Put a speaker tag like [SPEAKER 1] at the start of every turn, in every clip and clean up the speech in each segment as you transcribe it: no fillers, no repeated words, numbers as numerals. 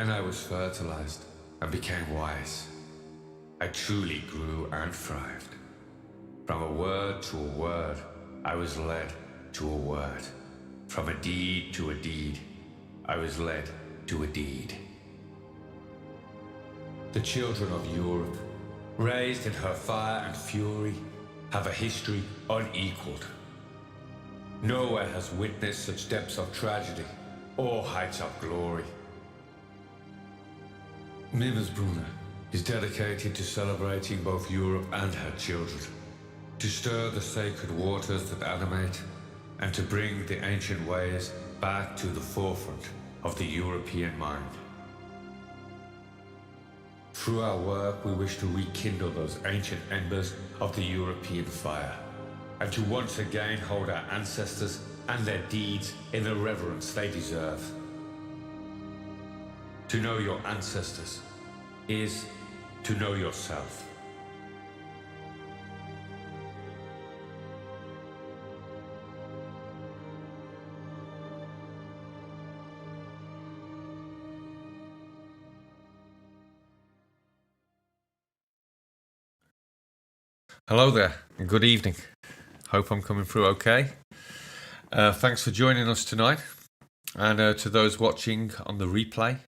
[SPEAKER 1] Then I was fertilized and became wise. I truly grew and thrived. From a word to a word, I was led to a word. From a deed to a deed, I was led to a deed. The children of Europe, raised in her fire and fury, have a history unequaled. Nowhere has witnessed such depths of tragedy or heights of glory. Mimmersbrunner is dedicated to celebrating both Europe and her children, to stir the sacred waters that animate, and to bring the ancient ways back to the forefront of the European mind. Through our work, we wish to rekindle those ancient embers of the European fire, and to once again hold our ancestors and their deeds in the reverence they deserve. To know your ancestors is to know yourself. Hello there, and good evening. Hope I'm coming through okay. Thanks for joining us tonight, and to those watching on the replay,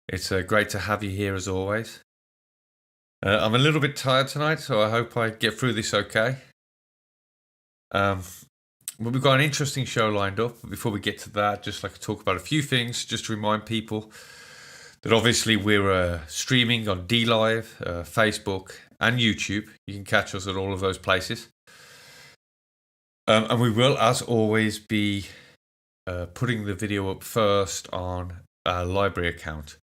[SPEAKER 1] it's great to have you here as always. I'm a little bit tired tonight, so I hope I get through this okay. But we've got an interesting show lined up. Before we get to that, just like to talk about a few things, just to remind people that obviously we're streaming on DLive, Facebook, and YouTube. You can catch us at all of those places. And we will, as always, be putting the video up first on our library account.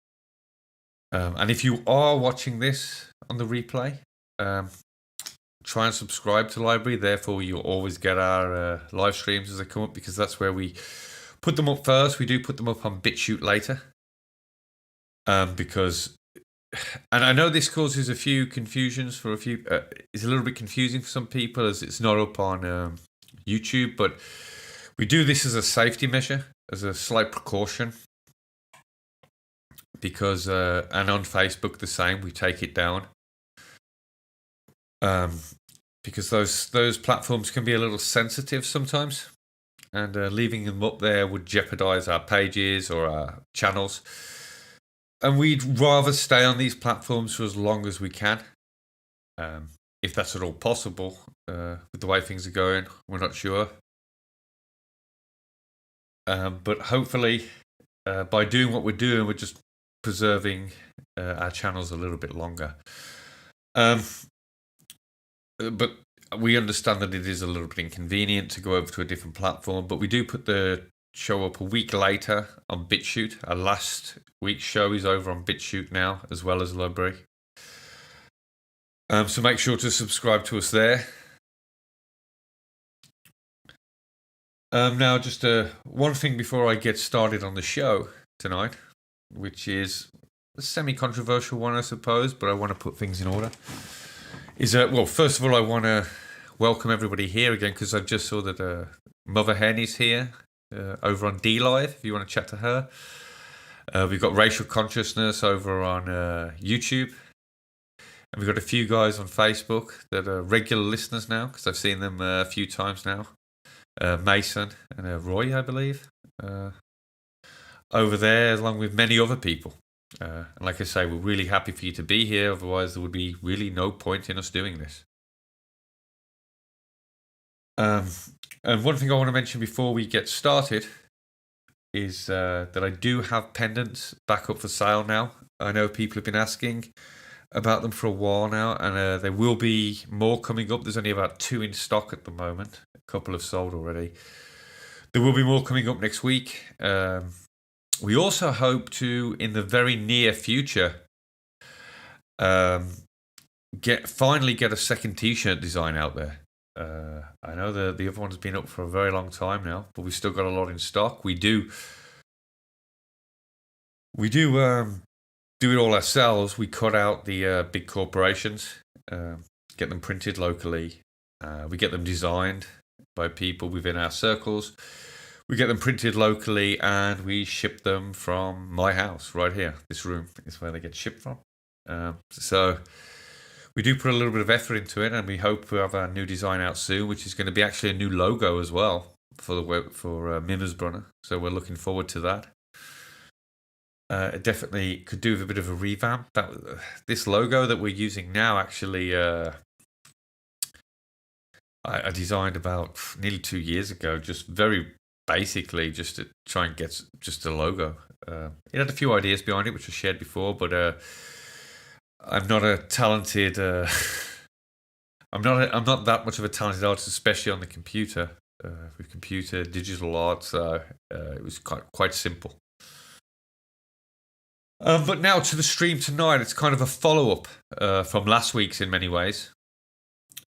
[SPEAKER 1] And if you are watching this on the replay, try and subscribe to library. Therefore, you'll always get our live streams as they come up, because that's where we put them up first. We do put them up on BitChute later. Because, and I know this causes a few confusions for a few, it's a little bit confusing for some people as it's not up on YouTube, but we do this as a safety measure, as a slight precaution, because, and on Facebook the same, we take it down, because those platforms can be a little sensitive sometimes, and leaving them up there would jeopardize our pages or our channels. And we'd rather stay on these platforms for as long as we can, if that's at all possible. With the way things are going, we're not sure. But hopefully, by doing what we're doing, we're just preserving our channels a little bit longer. But we understand that it is a little bit inconvenient to go over to a different platform, but we do put the show up a week later on BitChute. Our last week's show is over on BitChute now, as well as library. So make sure to subscribe to us there. Now, just one thing before I get started on the show tonight, which is a semi-controversial one, I suppose, but I want to put things in order. Is well, first of all, I want to welcome everybody here again, because I just saw that Mother Hen is here. Over on DLive, if you want to chat to her. We've got Racial Consciousness over on YouTube. And we've got a few guys on Facebook that are regular listeners now, because I've seen them a few times now. Mason and Roy, I believe. Over there, along with many other people. And like I say, we're really happy for you to be here. Otherwise, there would be really no point in us doing this. And one thing I want to mention before we get started is that I do have pendants back up for sale now. I know people have been asking about them for a while now, and there will be more coming up. There's only about 2 in stock at the moment. A couple have sold already. There will be more coming up next week. We also hope to, in the very near future, finally get a second t-shirt design out there. I know the other one's been up for a very long time now, but we've still got a lot in stock. We do do it all ourselves. We cut out the big corporations, get them printed locally. We get them designed by people within our circles. We get them printed locally and we ship them from my house right here. This room is where they get shipped from. So we do put a little bit of effort into it, and we hope to have our new design out soon, which is going to be actually a new logo as well for Mimmersbrunner. So we're looking forward to that. It definitely could do with a bit of a revamp. This logo that we're using now, actually, I designed about nearly 2 years ago, just very basically just to try and get just a logo. It had a few ideas behind it, which was shared before, but I'm not a talented. I'm not that much of a talented artist, especially on the computer. With computer digital art, so it was quite simple. But now to the stream tonight. It's kind of a follow-up from last week's in many ways.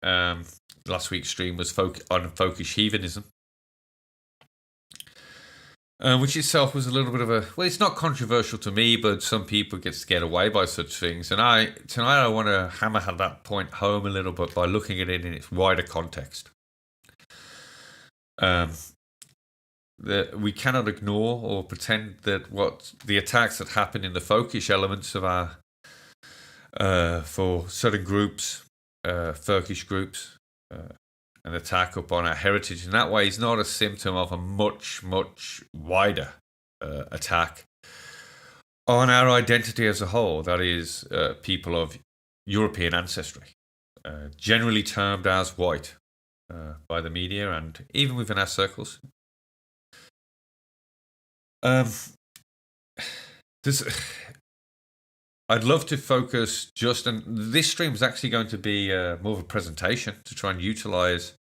[SPEAKER 1] Last week's stream was on folkish heathenism, which itself was a little bit of a... Well, it's not controversial to me, but some people get scared away by such things. And tonight I want to hammer that point home a little bit by looking at it in its wider context. We cannot ignore or pretend that what the attacks that happen in the folkish elements of our... for certain groups, folkish groups, an attack upon our heritage in that way is not a symptom of a much, much wider attack on our identity as a whole. That is, people of European ancestry, generally termed as white by the media and even within our circles. I'd love to focus and this stream is actually going to be more of a presentation to try and utilize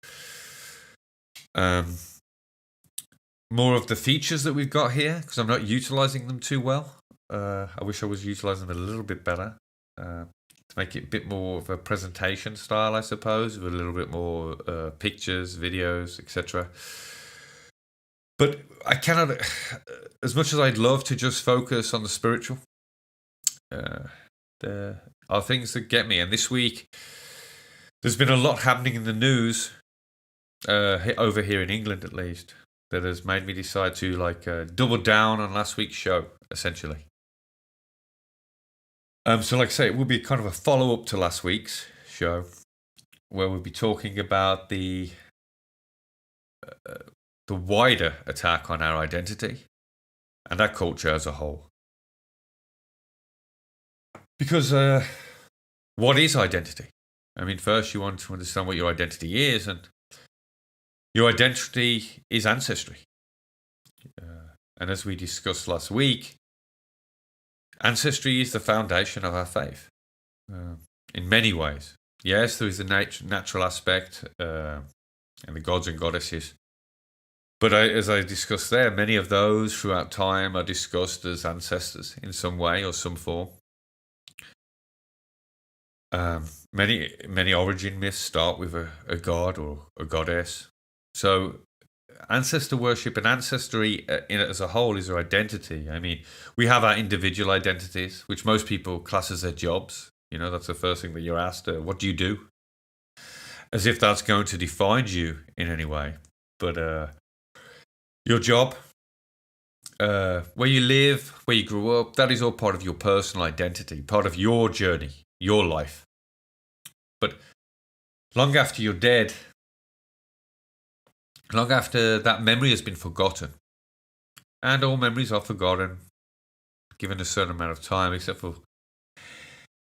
[SPEAKER 1] more of the features that we've got here, because I'm not utilizing them too well. I wish I was utilizing them a little bit better to make it a bit more of a presentation style, I suppose, with a little bit more pictures, videos, etc. But I cannot, as much as I'd love to just focus on the spiritual, there are things that get me. And this week, there's been a lot happening in the news, over here in England at least, that has made me decide to double down on last week's show, essentially. So like I say, it will be kind of a follow-up to last week's show, where we'll be talking about the wider attack on our identity and our culture as a whole. Because what is identity? I mean, first you want to understand what your identity is, and your identity is ancestry. And as we discussed last week, ancestry is the foundation of our faith in many ways. Yes, there is a natural aspect and the gods and goddesses. But as I discussed there, many of those throughout time are discussed as ancestors in some way or some form. Many origin myths start with a god or a goddess. So ancestor worship and ancestry in it as a whole is our identity. I mean, we have our individual identities, which most people class as their jobs. You know, that's the first thing that you're asked, what do you do? As if that's going to define you in any way. But your job, where you live, where you grew up, that is all part of your personal identity, part of your journey, your life. But long after you're dead, long after that memory has been forgotten, and all memories are forgotten given a certain amount of time, except for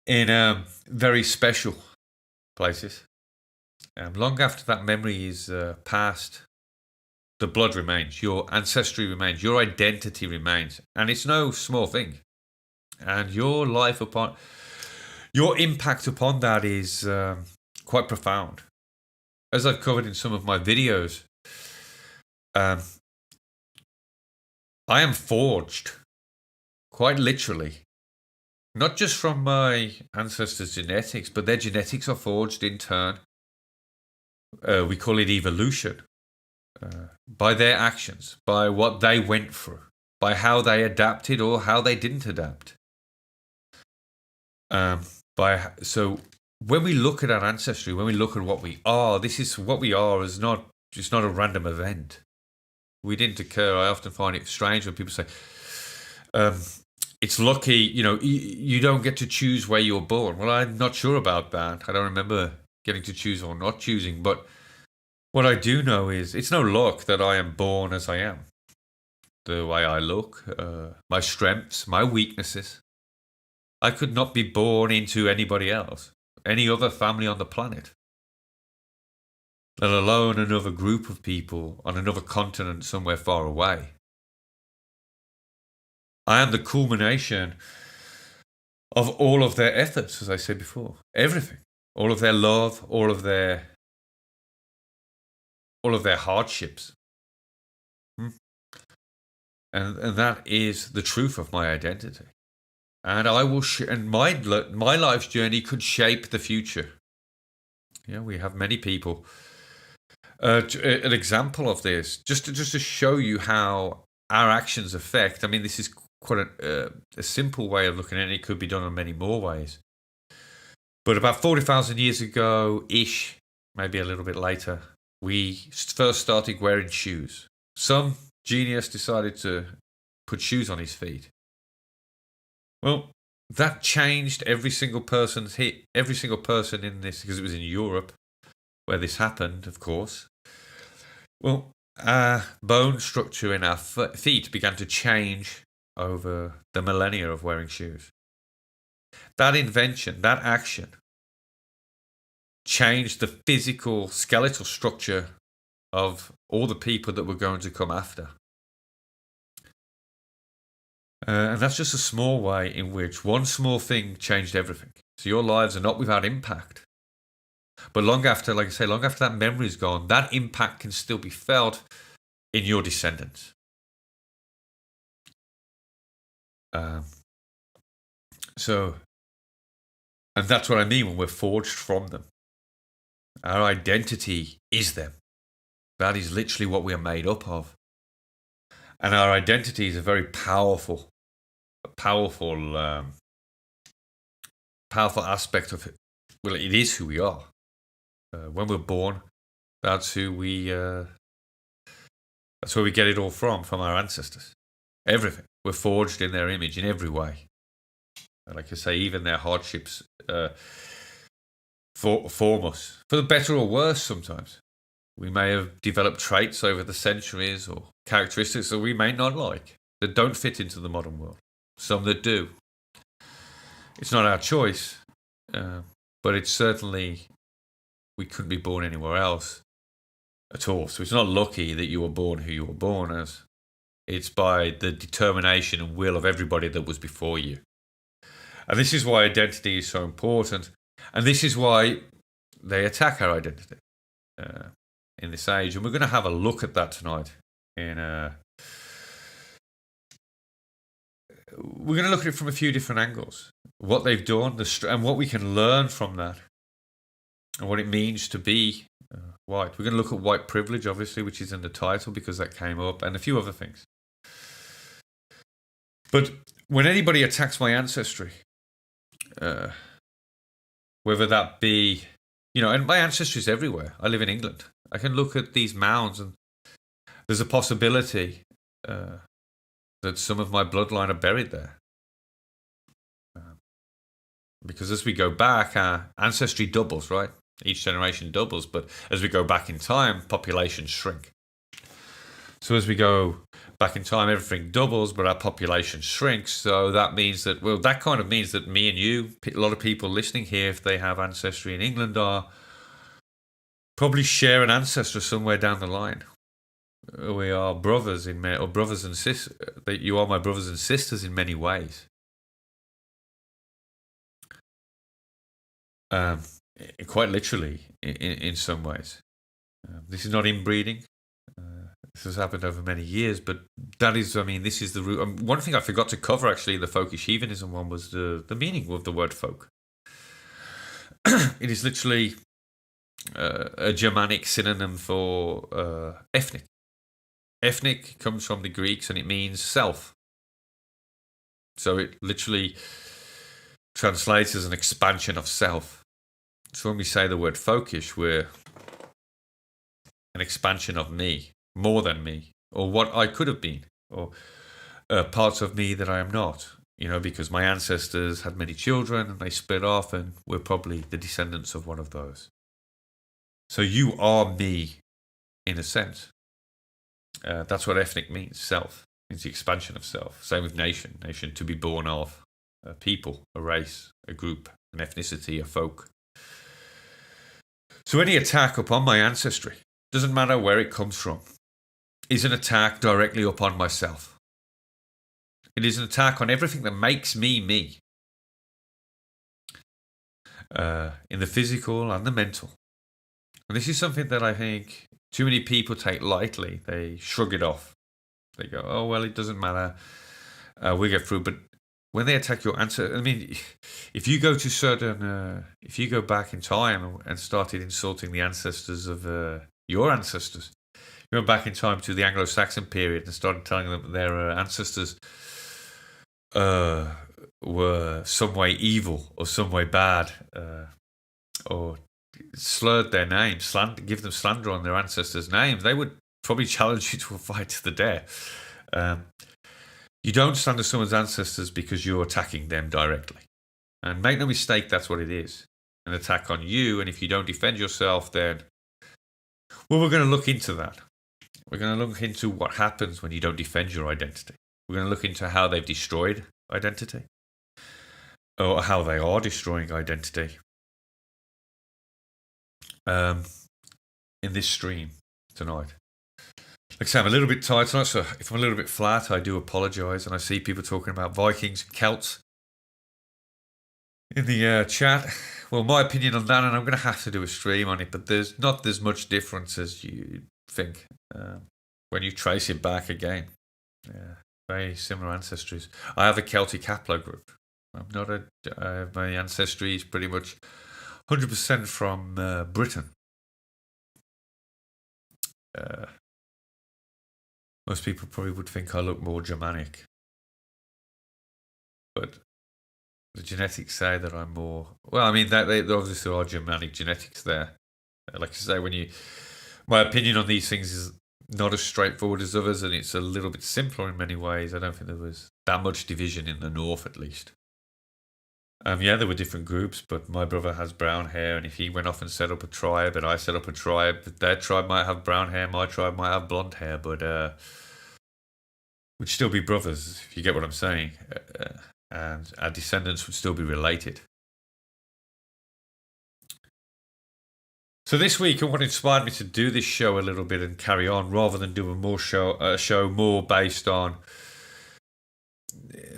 [SPEAKER 1] in very special places. Long after that memory is past, the blood remains, your ancestry remains, your identity remains, and it's no small thing. And your impact upon that is quite profound. As I've covered in some of my videos, I am forged, quite literally, not just from my ancestors' genetics, but their genetics are forged in turn. We call it evolution. By their actions, by what they went through, by how they adapted or how they didn't adapt. So when we look at our ancestry, when we look at what we are, this is what we are is not a random event. we didn't occur. I often find it strange when people say, it's lucky, you don't get to choose where you're born. Well, I'm not sure about that. I don't remember getting to choose or not choosing. But what I do know is it's no luck that I am born as I am. The way I look, my strengths, my weaknesses. I could not be born into anybody else, any other family on the planet, let alone another group of people on another continent somewhere far away. I am the culmination of all of their efforts, as I said before. Everything. All of their love, all of their hardships. And that is the truth of my identity. And I will, and my life's journey could shape the future. We have many people. An example of this, just to show you how our actions affect. I mean, this is quite a simple way of looking at it. It could be done in many more ways. But about 40,000 years ago-ish, maybe a little bit later, we first started wearing shoes. Some genius decided to put shoes on his feet. Well, that changed every single person in this, because it was in Europe where this happened, of course. Well, our bone structure in our feet began to change over the millennia of wearing shoes. That invention, that action, changed the physical, skeletal structure of all the people that were going to come after. And that's just a small way in which one small thing changed everything. So your lives are not without impact. But long after that memory is gone, that impact can still be felt in your descendants. And that's what I mean when we're forged from them. Our identity is them. That is literally what we are made up of. And our identity is a very powerful aspect of it. Well, it is who we are. When we're born, that's where we get it all from our ancestors. Everything. We're forged in their image in every way. Like I say, even their hardships form us, for the better or worse sometimes. We may have developed traits over the centuries or characteristics that we may not like, that don't fit into the modern world. Some that do. It's not our choice, but it's certainly, we couldn't be born anywhere else at all. So it's not lucky that you were born who you were born as. It's by the determination and will of everybody that was before you. And this is why identity is so important. And this is why they attack our identity in this age. And we're going to have a look at that tonight. We're going to look at it from a few different angles. What they've done, and what we can learn from that. And what it means to be white. We're going to look at white privilege, obviously, which is in the title because that came up, and a few other things. But when anybody attacks my ancestry, whether that be, and my ancestry is everywhere. I live in England. I can look at these mounds and there's a possibility that some of my bloodline are buried there. Because as we go back, our ancestry doubles, right? Each generation doubles, but as we go back in time, populations shrink. So as we go back in time, everything doubles, but our population shrinks. So that means that, that kind of means that me and you, a lot of people listening here, if they have ancestry in England, are probably share an ancestor somewhere down the line. We are brothers brothers and sisters. You are my brothers and sisters in many ways. Quite literally, in some ways. This is not inbreeding. This has happened over many years, but that is, this is the root. One thing I forgot to cover, actually, in the folkish heathenism one, was the meaning of the word folk. It is literally a Germanic synonym for ethnic. Ethnic comes from the Greeks and it means self. So it literally translates as an expansion of self. So when we say the word folkish, we're an expansion of me, more than me. or what I could have been, or parts of me that I am not. Because my ancestors had many children and they split off, and we're probably the descendants of one of those. So you are me, in a sense. That's what ethnic means, self. It's the expansion of self. Same with nation. Nation, to be born of. A people, a race, a group, an ethnicity, a folk. So any attack upon my ancestry, doesn't matter where it comes from, is an attack directly upon myself. It is an attack on everything that makes me me. In the physical and the mental. And this is something that I think too many people take lightly. They shrug it off. They go, oh, well, it doesn't matter. We get through. But when they attack your ancestors, I mean, if you go to if you go back in time and started insulting the ancestors of your ancestors, you went back in time to the Anglo-Saxon period and started telling them that their ancestors were some way evil or some way bad, or slurred their names, give them slander on their ancestors' names, they would probably challenge you to a fight to the death. You don't slander someone's ancestors because you're attacking them directly. And make no mistake, that's what it is. An attack on you, and if you don't defend yourself, then... Well, we're going to look into that. We're going to look into what happens when you don't defend your identity. We're going to look into how they've destroyed identity, or how they are destroying identity. In this stream tonight. Like I say, I'm a little bit tired tonight, so if I'm a little bit flat, I do apologise. And I see people talking about Vikings and Celts in the chat. Well, my opinion on that, and I'm going to have to do a stream on it, but there's not as much difference as you think when you trace it back again. Yeah, very similar ancestries. I have a Celtic haplogroup. I'm not my ancestry is pretty much 100% from Britain. Most people probably would think I look more Germanic. But the genetics say that I'm more... Well, I mean, there obviously are Germanic genetics there. Like I say, my opinion on these things is not as straightforward as others, and it's a little bit simpler in many ways. I don't think there was that much division in the north, at least. Yeah, there were different groups, but my brother has brown hair, and if he went off and set up a tribe, and I set up a tribe, their tribe might have brown hair, my tribe might have blonde hair, but we'd still be brothers, if you get what I'm saying, and our descendants would still be related. So this week, what inspired me to do this show a little bit and carry on, rather than do a show more based on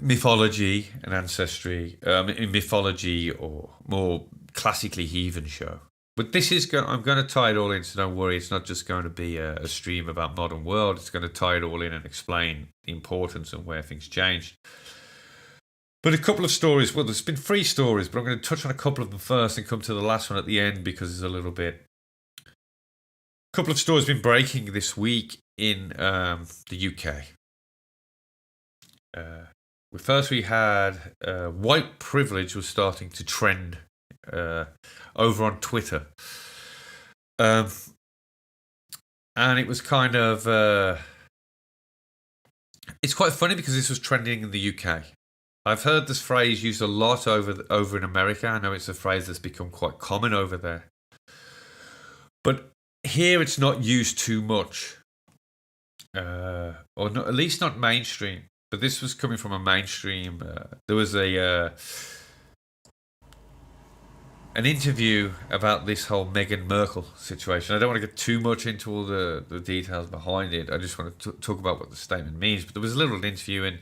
[SPEAKER 1] mythology and ancestry, mythology, or more classically heathen show. But this is I'm going to tie it all in, so don't worry. It's not just going to be a stream about modern world. It's going to tie it all in and explain the importance and where things changed. But a couple of stories. Well, there's been 3 stories, but I'm going to touch on a couple of them first and come to the last one at the end because it's a little bit... A couple of stories been breaking this week in the UK. First, we had white privilege was starting to trend over on Twitter. And it was kind of... it's quite funny because this was trending in the UK. I've heard this phrase used a lot over in America. I know it's a phrase that's become quite common over there. But here it's not used too much. Or not, at least not mainstream. But this was coming from a mainstream. There was an interview about this whole Meghan Markle situation. I don't want to get too much into all the details behind it. I just want to talk about what the statement means. But there was a little interview, and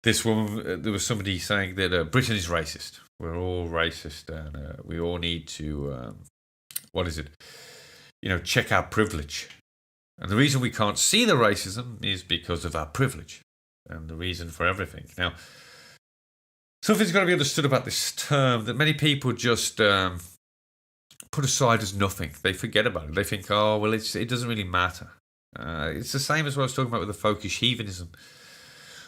[SPEAKER 1] this woman, there was somebody saying that Britain is racist. We're all racist, and we all need to, check our privilege. And the reason we can't see the racism is because of our privilege. And the reason for everything. Now, something's got to be understood about this term that many people just put aside as nothing. They forget about it. They think, oh, well, it doesn't really matter. It's the same as what I was talking about with the folkish heathenism,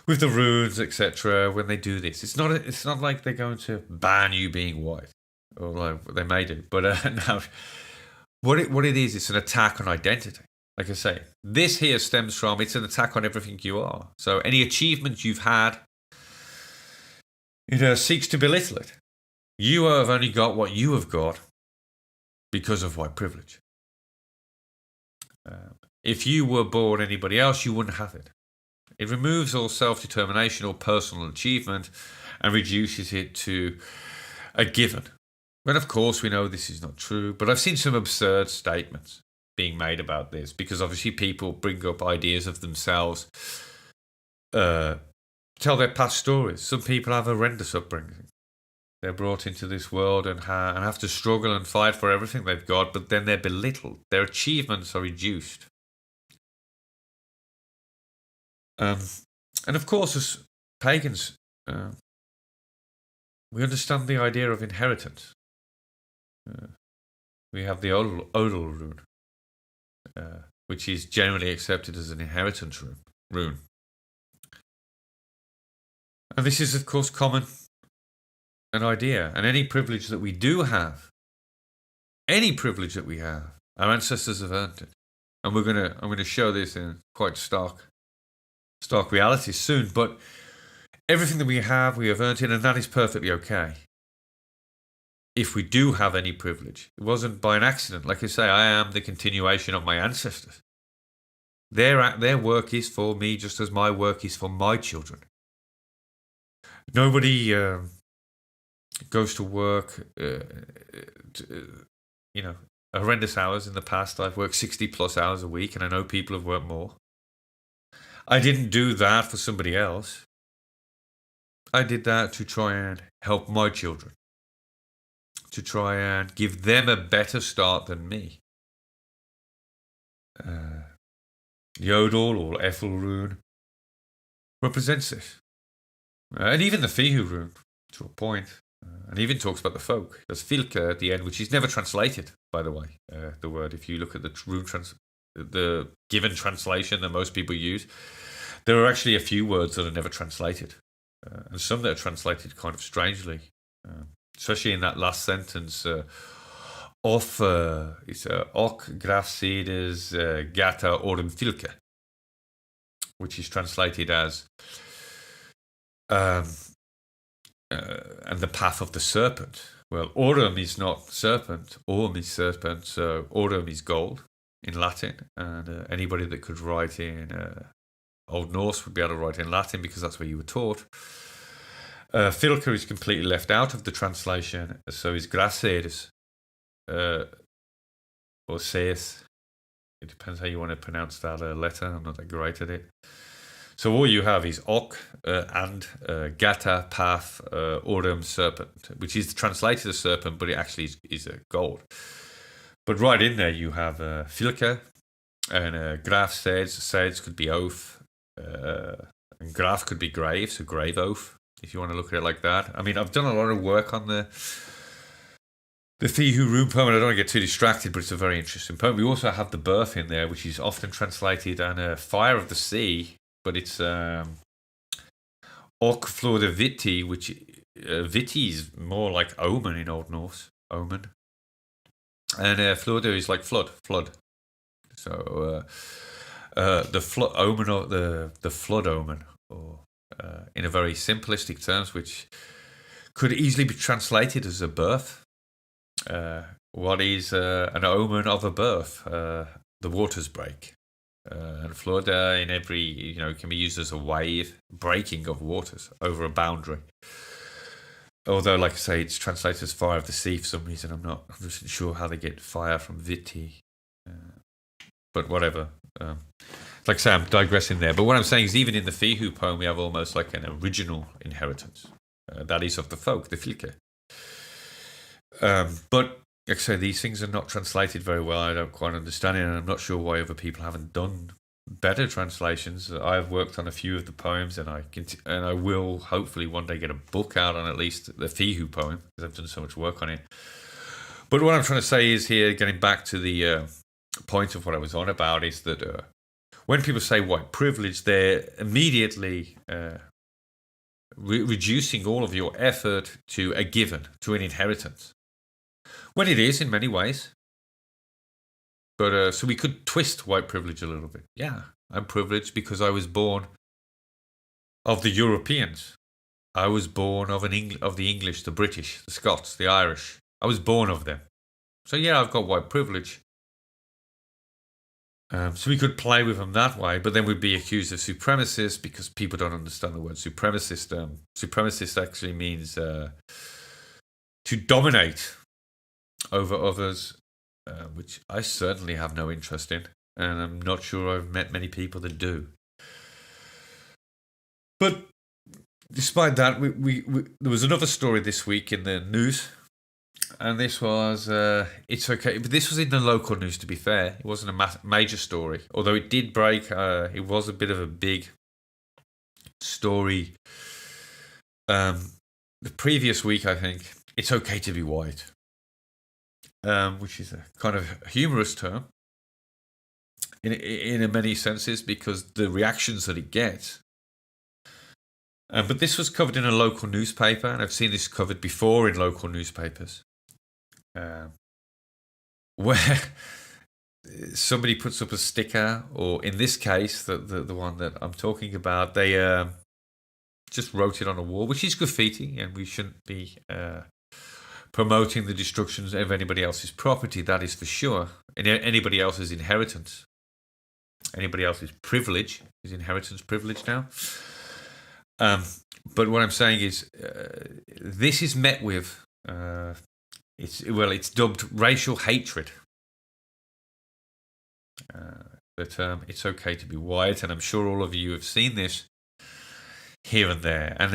[SPEAKER 1] with the runes, etc. When they do this, it's not like they're going to ban you being white, although they may do. But now, what it is, it's an attack on identity. like I say, this here stems from, it's an attack on everything you are. So any achievement you've had, it seeks to belittle it. You have only got what you have got because of white privilege. If you were born anybody else, you wouldn't have it. It removes all self-determination or personal achievement and reduces it to a given. And of course, we know this is not true, but I've seen some absurd statements being made about this because obviously people bring up ideas of themselves, tell their past stories. Some people have horrendous upbringing. They're brought into this world and have to struggle and fight for everything they've got, but then they're belittled. Their achievements are reduced. And of course, as pagans, we understand the idea of inheritance. We have the Odal rune, which is generally accepted as an inheritance rune. And this is, of course, common an idea. And any privilege that we do have, our ancestors have earned it. And I'm going to show this in quite stark reality soon. But everything that we have earned it, and that is perfectly okay. If we do have any privilege, it wasn't by an accident. Like I say, I am the continuation of my ancestors. Their work is for me, just as my work is for my children. Nobody goes to work, horrendous hours. In the past, I've worked 60 plus hours a week, and I know people have worked more. I didn't do that for somebody else. I did that to try and help my children, to try and give them a better start than me. Yodel or Ethel rune represents this. And even the Fihu rune, to a point. And even talks about the folk. There's Filka at the end, which is never translated, by the way, the word. If you look at the rune the given translation that most people use, there are actually a few words that are never translated. And some that are translated kind of strangely. Especially in that last sentence, it's ok grafsedes gata orum filke, which is translated as and the path of the serpent. Well, aurum is not serpent, orm is serpent, so aurum is gold in Latin, and anybody that could write in Old Norse would be able to write in Latin because that's where you were taught. Filka is completely left out of the translation, so is Graceres, or Seis. It depends how you want to pronounce that letter. I'm not that great at it. So all you have is Ok and Gata, path, Aurum, serpent, which is translated as serpent, but it actually is a gold. But right in there you have Filka, and Graf Seds could be oath, and Graf could be grave, so grave oath, if you want to look at it like that. I mean, I've done a lot of work on the Fihu rune poem, and I don't want to get too distracted, but it's a very interesting poem. We also have the birth in there, which is often translated and fire of the sea, but it's Ok Flor de Viti, which Viti is more like omen in Old Norse, omen. And Flor de is like flood. So the omen, or the flood omen, or in a very simplistic terms, which could easily be translated as a birth. What is an omen of a birth? The waters break. And Florida in every, can be used as a wave, breaking of waters over a boundary. Although, like I say, it's translated as fire of the sea for some reason. I'm not 100% sure how they get fire from Viti. But whatever. Like I say, I'm digressing there. But what I'm saying is, even in the Fihu poem, we have almost like an original inheritance. That is of the folk, the Filke. But like I say, these things are not translated very well. I don't quite understand it, and I'm not sure why other people haven't done better translations. I've worked on a few of the poems, and I will hopefully one day get a book out on at least the Fihu poem, because I've done so much work on it. But what I'm trying to say is here, getting back to the point of what I was on about, is that when people say white privilege, they're immediately reducing all of your effort to a given, to an inheritance. When it is in many ways. But so we could twist white privilege a little bit. Yeah, I'm privileged because I was born of the Europeans. I was born of of the English, the British, the Scots, the Irish. I was born of them. So yeah, I've got white privilege. So we could play with them that way, but then we'd be accused of supremacist because people don't understand the word supremacist. Supremacist actually means to dominate over others, which I certainly have no interest in, and I'm not sure I've met many people that do. But despite that, there was another story this week in the news. And this was, it's okay, but this was in the local news, to be fair. It wasn't a major story, although it did break. It was a bit of a big story. The previous week, I think, it's okay to be white, which is a kind of humorous term in many senses because the reactions that it gets. But this was covered in a local newspaper, and I've seen this covered before in local newspapers. Where somebody puts up a sticker, or in this case, the one that I'm talking about, they just wrote it on a wall, which is graffiti, and we shouldn't be promoting the destruction of anybody else's property, that is for sure, and anybody else's inheritance, anybody else's privilege. Is inheritance privilege now? But what I'm saying is, this is met with. It's dubbed racial hatred. But it's okay to be white, and I'm sure all of you have seen this here and there. And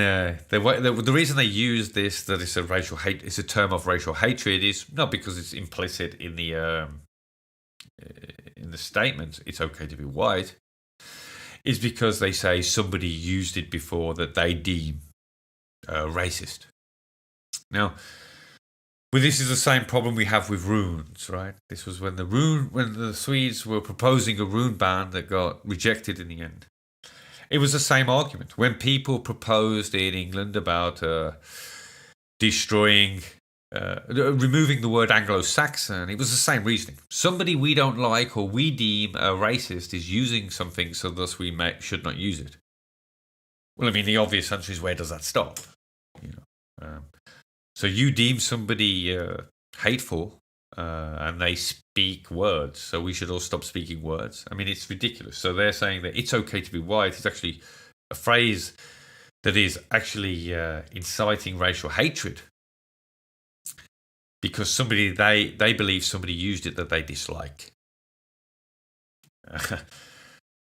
[SPEAKER 1] the reason they use this, that it's it's a term of racial hatred, is not because it's implicit in the statement. It's okay to be white. Is because they say somebody used it before that they deem racist. Now. Well, this is the same problem we have with runes, right? This was when the Swedes were proposing a rune ban that got rejected in the end. It was the same argument. When people proposed in England about removing the word Anglo-Saxon, it was the same reasoning. Somebody we don't like or we deem a racist is using something, so thus we should not use it. Well, I mean, the obvious answer is, where does that stop? So you deem somebody hateful, and they speak words, so we should all stop speaking words. I mean, it's ridiculous. So they're saying that it's okay to be white. It's actually a phrase that is actually inciting racial hatred because they believe somebody used it that they dislike.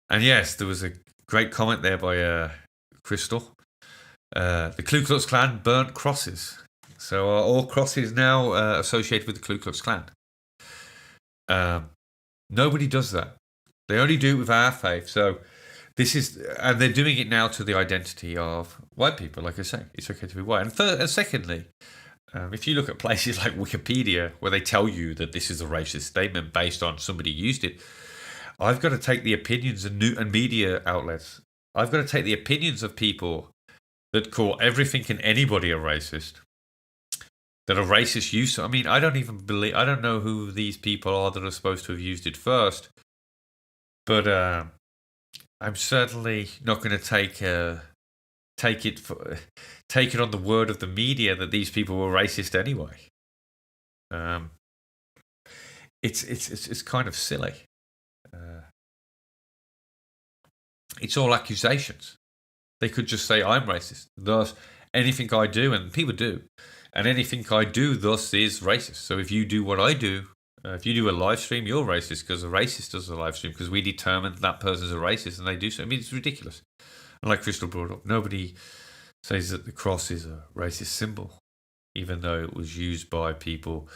[SPEAKER 1] And yes, there was a great comment there by Crystal. The Ku Klux Klan burnt crosses. So are all crosses now associated with the Ku Klux Klan? Nobody does that. They only do it with our faith. So and they're doing it now to the identity of white people. Like I say, it's okay to be white. And secondly, if you look at places like Wikipedia, where they tell you that this is a racist statement based on somebody used it, I've got to take the opinions and media outlets. I've got to take the opinions of people that call everything and anybody a racist. That a racist use. I mean, I don't know who these people are that are supposed to have used it first. But I'm certainly not going to take it on the word of the media that these people were racist anyway. It's kind of silly. It's all accusations. They could just say I'm racist. Thus, anything I do, and people do. And anything I do, thus, is racist. So if you do what I do, if you do a live stream, you're racist because a racist does a live stream because we determine that person's a racist and they do so. I mean, it's ridiculous. And like Crystal brought up, nobody says that the cross is a racist symbol, even though it was used by people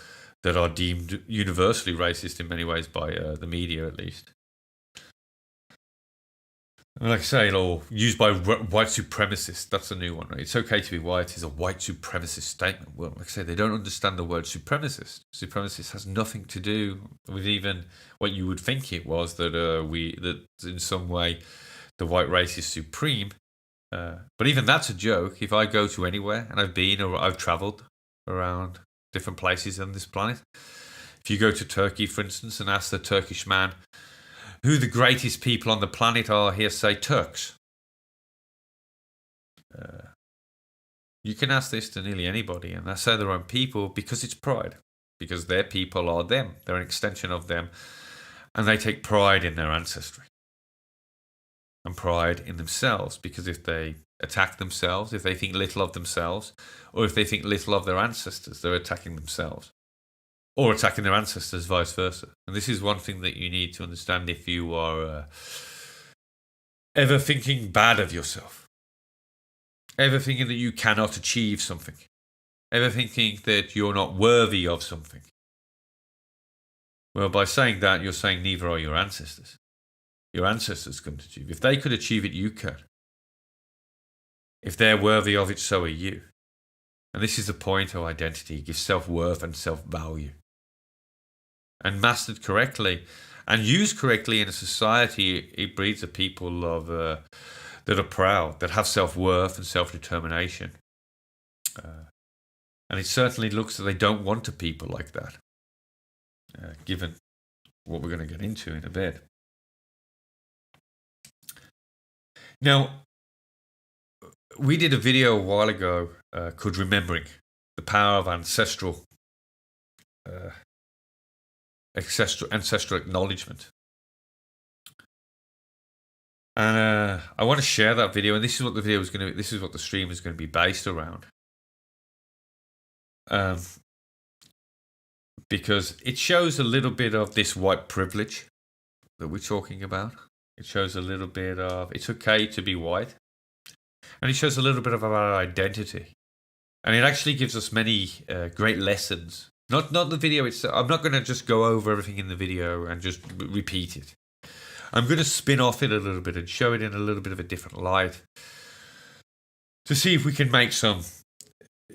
[SPEAKER 1] that are deemed universally racist in many ways by the media, at least. Like I say, or used by white supremacists. That's a new one, right? It's okay to be white is a white supremacist statement. Well, like I say, they don't understand the word supremacist. Supremacist has nothing to do with even what you would think it was, that that in some way the white race is supreme. But even that's a joke. If I go to anywhere, and I've travelled around different places on this planet, If you go to Turkey, for instance, and ask the Turkish man who the greatest people on the planet are, he'll say Turks. You can ask this to nearly anybody, and they say their own people because it's pride. Because their people are them. They're an extension of them. And they take pride in their ancestry. And pride in themselves. Because if they attack themselves, if they think little of themselves, or if they think little of their ancestors, they're attacking themselves. Or attacking their ancestors, vice versa. And this is one thing that you need to understand if you are ever thinking bad of yourself. Ever thinking that you cannot achieve something. Ever thinking that you're not worthy of something. Well, by saying that, you're saying neither are your ancestors. Your ancestors couldn't achieve. If they could achieve it, you can. If they're worthy of it, so are you. And this is the point of identity. It gives self-worth and self-value. And mastered correctly and used correctly in a society, it breeds a people of that are proud, that have self-worth and self-determination. And it certainly looks that they don't want a people like that, given what we're going to get into in a bit. Now, we did a video a while ago called Remembering the Power of Ancestral Acknowledgement. And I want to share that video, and this is what the video is going to. This is what the stream is going to be based around, because it shows a little bit of this white privilege that we're talking about. It shows a little bit of it's okay to be white, and it shows a little bit of our identity, and it actually gives us many great lessons. Not the video itself. I'm not going to just go over everything in the video and just repeat it. I'm going to spin off it a little bit and show it in a little bit of a different light to see if we can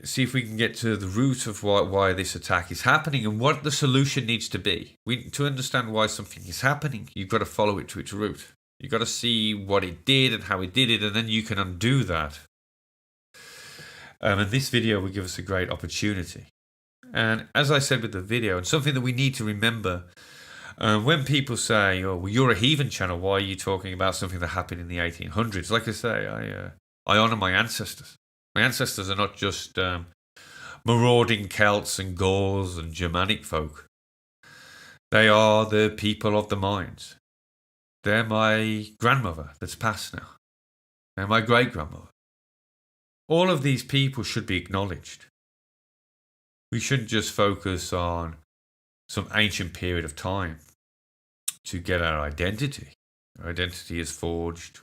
[SPEAKER 1] see if we can get to the root of why this attack is happening and what the solution needs to be. To understand why something is happening, you've got to follow it to its root. You've got to see what it did and how it did it, and then you can undo that. And this video will give us a great opportunity. And as I said with the video, and something that we need to remember, when people say, "Oh, well, you're a heathen channel, why are you talking about something that happened in the 1800s?" Like I say, I honour my ancestors. My ancestors are not just marauding Celts and Gauls and Germanic folk. They are the people of the mines. They're my grandmother that's passed now. They're my great-grandmother. All of these people should be acknowledged. We shouldn't just focus on some ancient period of time to get our identity. Our identity is forged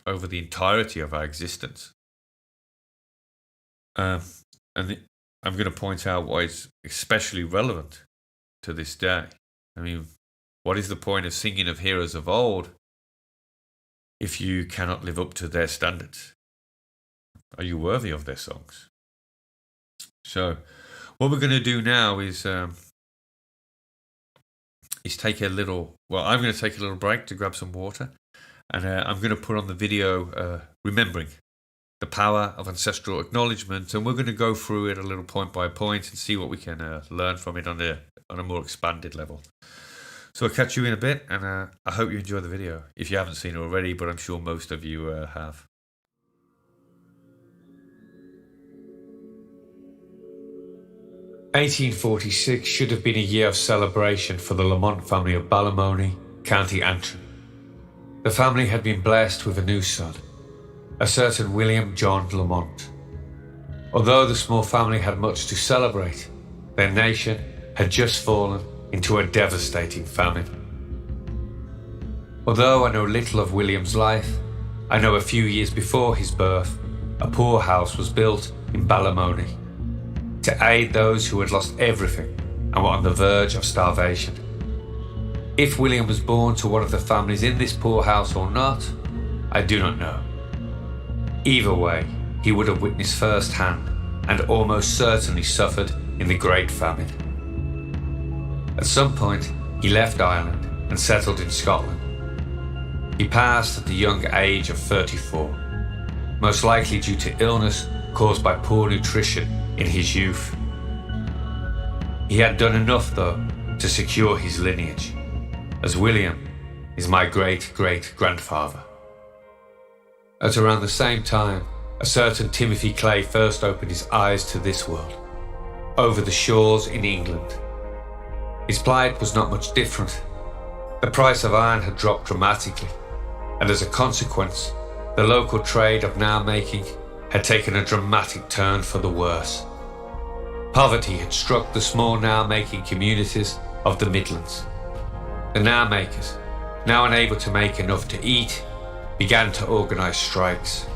[SPEAKER 1] over the entirety of our existence. And I'm going to point out why it's especially relevant to this day. I mean, what is the point of singing of heroes of old if you cannot live up to their standards? Are you worthy of their songs? So, what we're going to do now is take a little. Well, I'm going to take a little break to grab some water, and I'm going to put on the video remembering the power of ancestral acknowledgement, and we're going to go through it a little point by point and see what we can learn from it on a more expanded level. So I'll catch you in a bit, and I hope you enjoy the video. If you haven't seen it already, but I'm sure most of you have. "1846 should have been a year of celebration for the Lamont family of Ballymoney, County Antrim. The family had been blessed with a new son, a certain William John Lamont. Although the small family had much to celebrate, their nation had just fallen into a devastating famine. Although I know little of William's life, I know a few years before his birth, a poorhouse was built in Ballymoney to aid those who had lost everything and were on the verge of starvation. If William was born to one of the families in this poorhouse or not, I do not know. Either way, he would have witnessed firsthand and almost certainly suffered in the Great Famine. At some point, he left Ireland and settled in Scotland. He passed at the young age of 34, most likely due to illness caused by poor nutrition in his youth. He had done enough, though, to secure his lineage, as William is my great-great-grandfather. At around the same time, a certain Timothy Clay first opened his eyes to this world, over the shores in England. His plight was not much different. The price of iron had dropped dramatically, and as a consequence, the local trade of nail-making had taken a dramatic turn for the worse. Poverty had struck the small nail-making communities of the Midlands. The nail-makers, now unable to make enough to eat, began to organise strikes.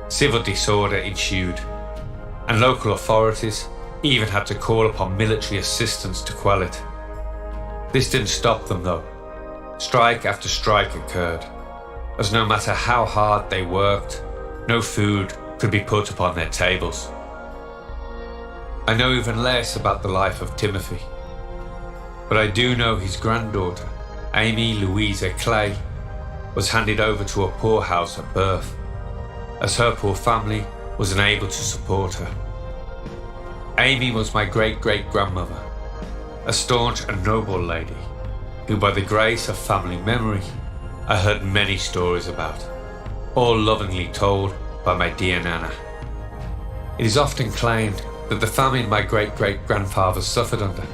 [SPEAKER 1] Civil disorder ensued, and local authorities even had to call upon military assistance to quell it. This didn't stop them though. Strike after strike occurred, as no matter how hard they worked, no food could be put upon their tables. I know even less about the life of Timothy, but I do know his granddaughter, Amy Louisa Clay, was handed over to a poorhouse at birth, as her poor family was unable to support her. Amy was my great-great-grandmother, a staunch and noble lady, who by the grace of family memory, I heard many stories about, all lovingly told by my dear Nana. It is often claimed that the famine my great-great-grandfather suffered under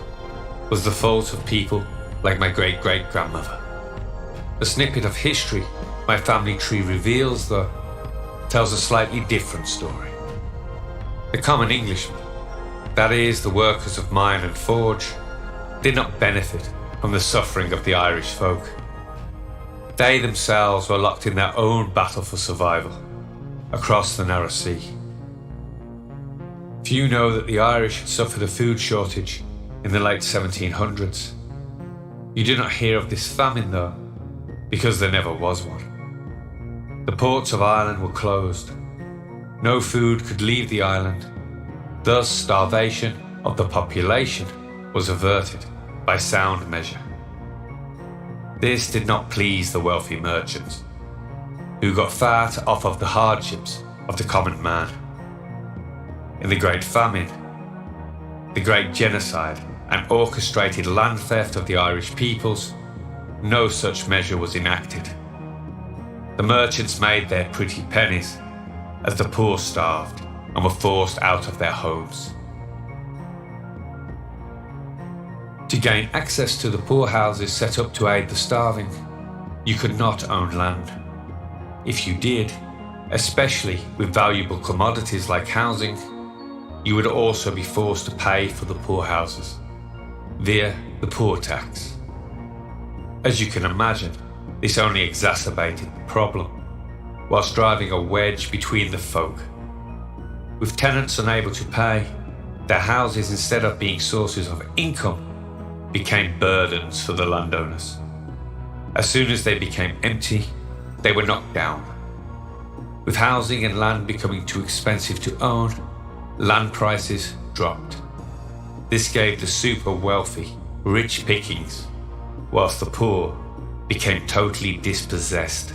[SPEAKER 1] was the fault of people like my great-great-grandmother. A snippet of history my family tree reveals, though, tells a slightly different story. The common Englishman, that is, the workers of mine and forge, did not benefit from the suffering of the Irish folk. They themselves were locked in their own battle for survival across the narrow sea. Few know that the Irish had suffered a food shortage in the late 1700s. You do not hear of this famine though, because there never was one. The ports of Ireland were closed. No food could leave the island. Thus, starvation of the population was averted by sound measure. This did not please the wealthy merchants, who got fat off of the hardships of the common man. In the Great Famine, the Great Genocide, and orchestrated land theft of the Irish peoples, no such measure was enacted. The merchants made their pretty pennies as the poor starved and were forced out of their homes. To gain access to the poorhouses set up to aid the starving, you could not own land. If you did, especially with valuable commodities like housing, you would also be forced to pay for the poorhouses via the poor tax. As you can imagine, this only exacerbated the problem, whilst driving a wedge between the folk. With tenants unable to pay, their houses, instead of being sources of income, became burdens for the landowners. As soon as they became empty, they were knocked down. With housing and land becoming too expensive to own, land prices dropped. This gave the super wealthy rich pickings, whilst the poor became totally dispossessed.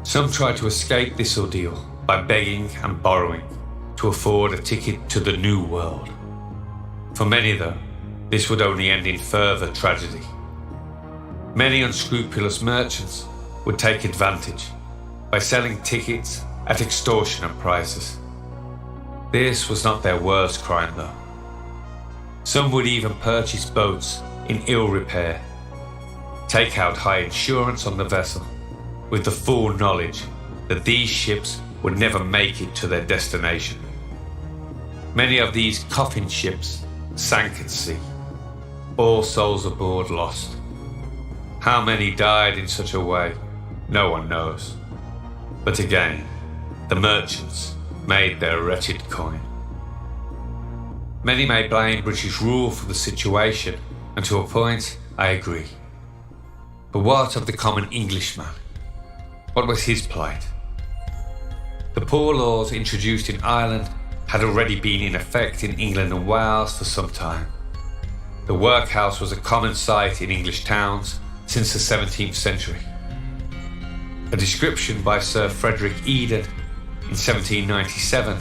[SPEAKER 1] Some tried to escape this ordeal by begging and borrowing to afford a ticket to the new world. For many, though, this would only end in further tragedy. Many unscrupulous merchants would take advantage by selling tickets at extortionate prices. This was not their worst crime though. Some would even purchase boats in ill repair, take out high insurance on the vessel, with the full knowledge that these ships would never make it to their destination. Many of these coffin ships sank at sea, all souls aboard lost. How many died in such a way, no one knows. But again, the merchants made their wretched coin. Many may blame British rule for the situation, and to a point, I agree. But what of the common Englishman? What was his plight? The poor laws introduced in Ireland had already been in effect in England and Wales for some time. The workhouse was a common sight in English towns since the 17th century. A description by Sir Frederick Eden in 1797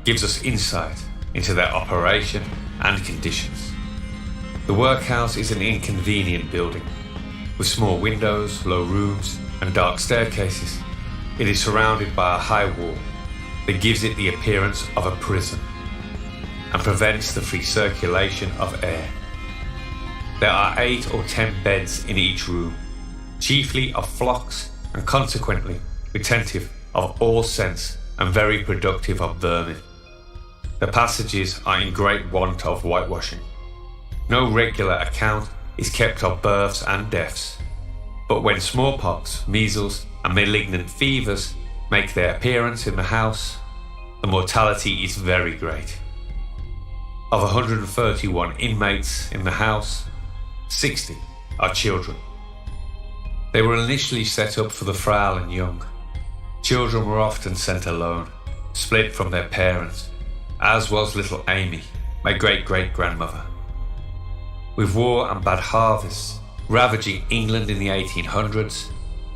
[SPEAKER 1] gives us insight into their operation and conditions. The workhouse is an inconvenient building, with small windows, low rooms, and dark staircases. It is surrounded by a high wall that gives it the appearance of a prison and prevents the free circulation of air. There are 8 or 10 beds in each room, chiefly of flocks and consequently retentive of all sense and very productive of vermin. The passages are in great want of whitewashing. No regular account is kept of births and deaths, but when smallpox, measles, and malignant fevers make their appearance in the house, the mortality is very great. Of 131 inmates in the house, 60 are children. They were initially set up for the frail and young. Children were often sent alone, split from their parents, as was little Amy, my great-great-grandmother. With war and bad harvests ravaging England in the 1800s,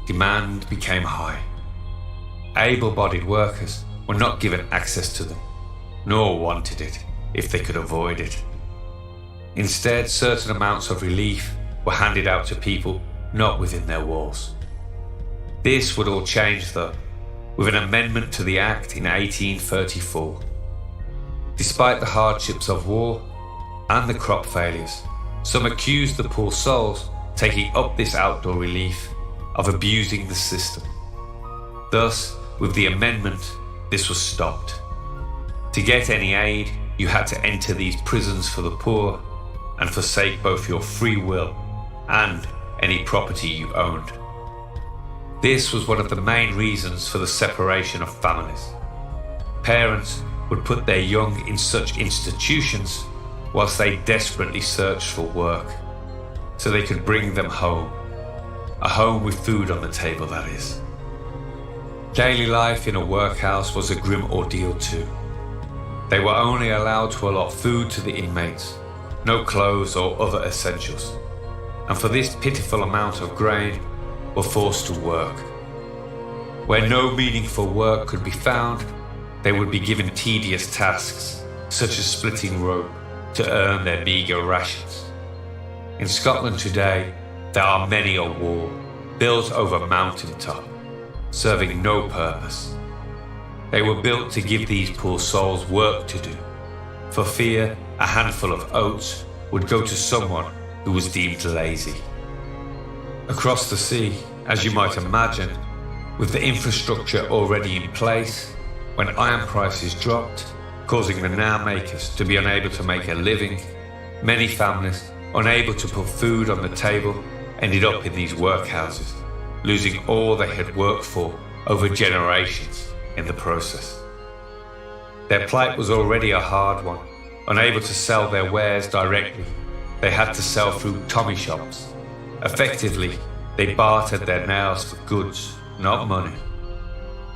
[SPEAKER 1] demand became high. Able-bodied workers were not given access to them, nor wanted it if they could avoid it. Instead, certain amounts of relief were handed out to people not within their walls. This would all change, though, with an amendment to the Act in 1834. Despite the hardships of war and the crop failures, some accused the poor souls taking up this outdoor relief of abusing the system. Thus, with the amendment, this was stopped. To get any aid, you had to enter these prisons for the poor and forsake both your free will and any property you owned. This was one of the main reasons for the separation of families. Parents would put their young in such institutions whilst they desperately searched for work, so they could bring them home. A home with food on the table, that is. Daily life in a workhouse was a grim ordeal too. They were only allowed to allot food to the inmates, no clothes or other essentials, and for this pitiful amount of grain were forced to work. Where no meaningful work could be found, they would be given tedious tasks, such as splitting rope, to earn their meagre rations. In Scotland today, there are many a wall built over mountaintop, serving no purpose. They were built to give these poor souls work to do, for fear a handful of oats would go to someone who was deemed lazy. Across the sea, as you might imagine, with the infrastructure already in place, when iron prices dropped, causing the now makers to be unable to make a living, many families, unable to put food on the table, ended up in these workhouses, losing all they had worked for over generations in the process. Their plight was already a hard one. Unable to sell their wares directly, they had to sell through Tommy shops. Effectively, they bartered their nails for goods, not money.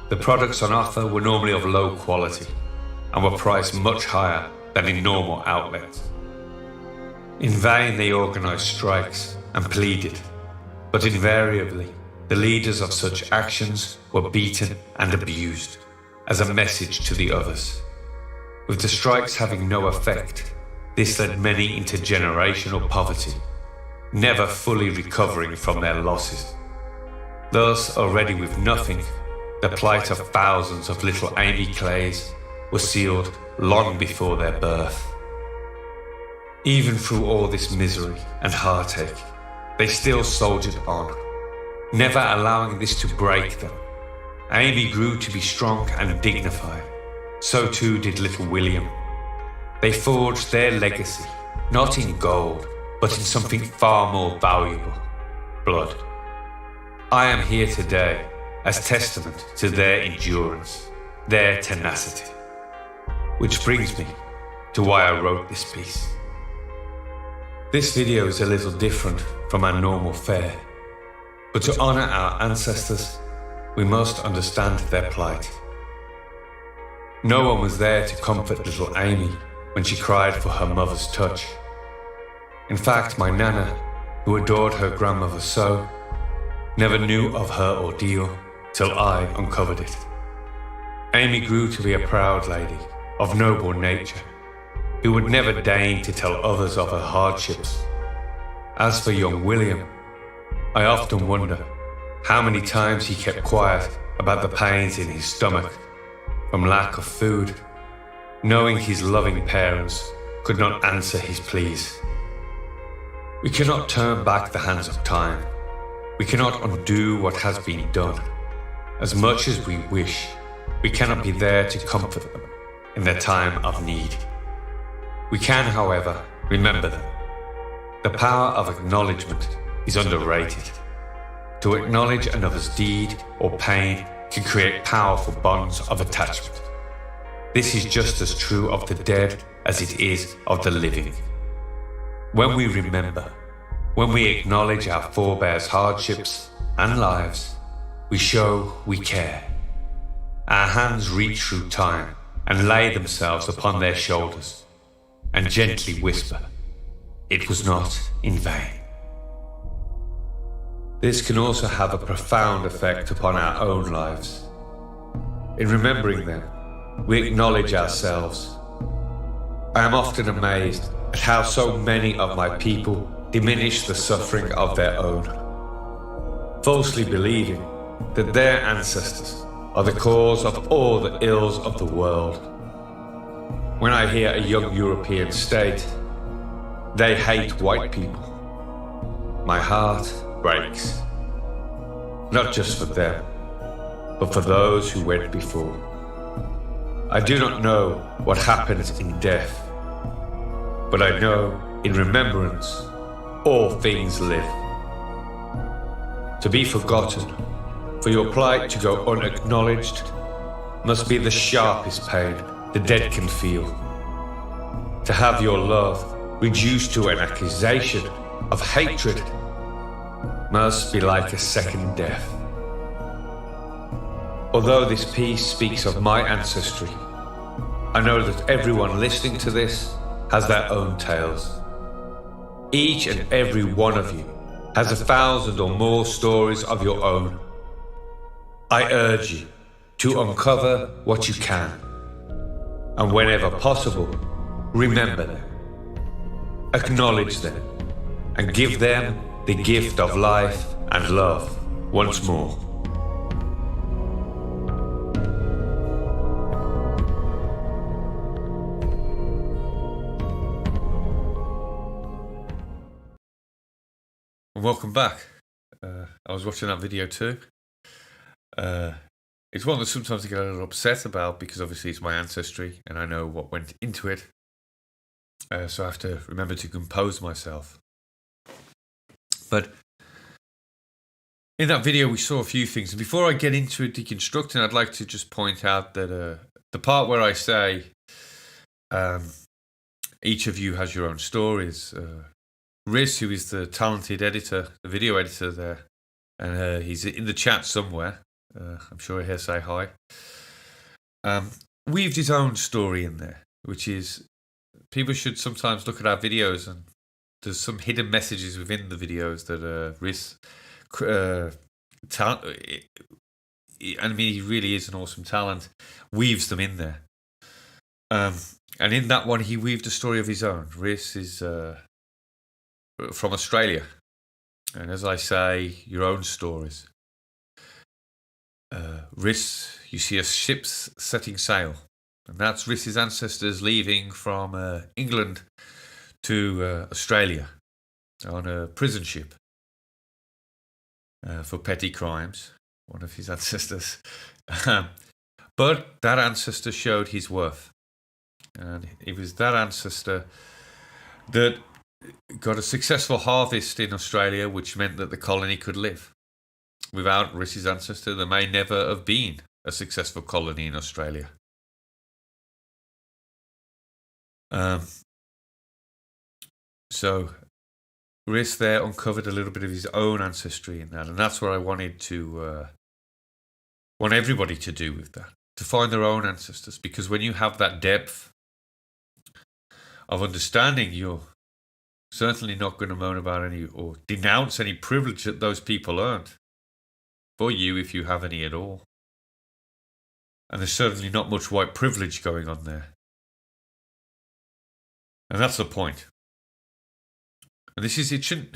[SPEAKER 1] The products on offer were normally of low quality and were priced much higher than in normal outlets. In vain they organised strikes and pleaded, but invariably the leaders of such actions were beaten and abused as a message to the others. With the strikes having no effect, this led many into generational poverty, never fully recovering from their losses. Thus, already with nothing, the plight of thousands of little Amy Clays was sealed long before their birth. Even through all this misery and heartache, they still soldiered on, never allowing this to break them. Amy grew to be strong and dignified. So too did little William. They forged their legacy, not in gold, but in something far more valuable: blood. I am here today as testament to their endurance, their tenacity. Which brings me to why I wrote this piece. This video is a little different from our normal fare, but to honour our ancestors, we must understand their plight. No one was there to comfort little Amy when she cried for her mother's touch. In fact, my Nana, who adored her grandmother so, never knew of her ordeal till I uncovered it. Amy grew to be a proud lady, of noble nature. who would never deign to tell others of her hardships. As for young William, I often wonder how many times he kept quiet about the pains in his stomach from lack of food, knowing his loving parents could not answer his pleas. We cannot turn back the hands of time. We cannot undo what has been done. As much as we wish, we cannot be there to comfort them in their time of need. We can, however, remember them. The power of acknowledgement is underrated. To acknowledge another's deed or pain can create powerful bonds of attachment. This is just as true of the dead as it is of the living. When we remember, when we acknowledge our forebears' hardships and lives, we show we care. Our hands reach through time and lay themselves upon their shoulders and gently whisper, "It was not in vain." This can also have a profound effect upon our own lives. In remembering them, we acknowledge ourselves. I am often amazed at how so many of my people diminish the suffering of their own, falsely believing that their ancestors are the cause of all the ills of the world. When I hear a young European state, they hate white people, my heart breaks. Not just for them, but for those who went before. I do not know what happens in death, but I know in remembrance all things live. To be forgotten, for your plight to go unacknowledged, must be the sharpest pain the dead can feel. To have your love reduced to an accusation of hatred must be like a second death. Although this piece speaks of my ancestry, I know that everyone listening to this has their own tales. Each and every one of you has 1,000 or more stories of your own. I urge you to uncover what you can, and whenever possible, remember them, acknowledge them, and give them the gift of life and love once more. Welcome back. I was watching that video too. It's one that sometimes I get a little upset about because obviously it's my ancestry and I know what went into it. So I have to remember to compose myself. But in that video we saw a few things. And before I get into deconstructing, I'd like to just point out that the part where I say each of you has your own stories. Riz, who is the talented editor, the video editor there, and he's in the chat somewhere. I'm sure he'll say hi. Weaved his own story in there, which is people should sometimes look at our videos and there's some hidden messages within the videos that Riz, I mean, he really is an awesome talent, weaves them in there. And in that one, he weaved a story of his own. Riz is from Australia. And as I say, your own stories. Riz, you see a ship's setting sail. And that's Riz's ancestors leaving from England to Australia on a prison ship for petty crimes, one of his ancestors. But that ancestor showed his worth. And it was that ancestor that got a successful harvest in Australia, which meant that the colony could live. Without Riz's ancestor, there may never have been a successful colony in Australia. So Riz there uncovered a little bit of his own ancestry in that, and that's what I wanted to want everybody to do with that, to find their own ancestors, because when you have that depth of understanding, you're certainly not going to moan about any or denounce any privilege that those people earned for you, if you have any at all. And there's certainly not much white privilege going on there. And that's the point. And this is, it shouldn't,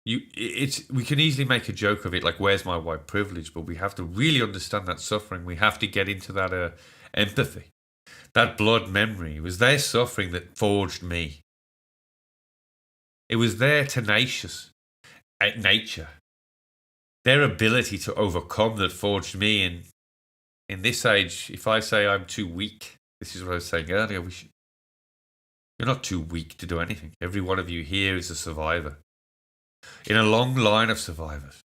[SPEAKER 1] we can easily make a joke of it, like, where's my white privilege? But we have to really understand that suffering. We have to get into that empathy, that blood memory. It was their suffering that forged me. It was their tenacious nature, their ability to overcome that forged me. And in this age, if I say I'm too weak, this is what I was saying earlier, you're not too weak to do anything. Every one of you here is a survivor in a long line of survivors.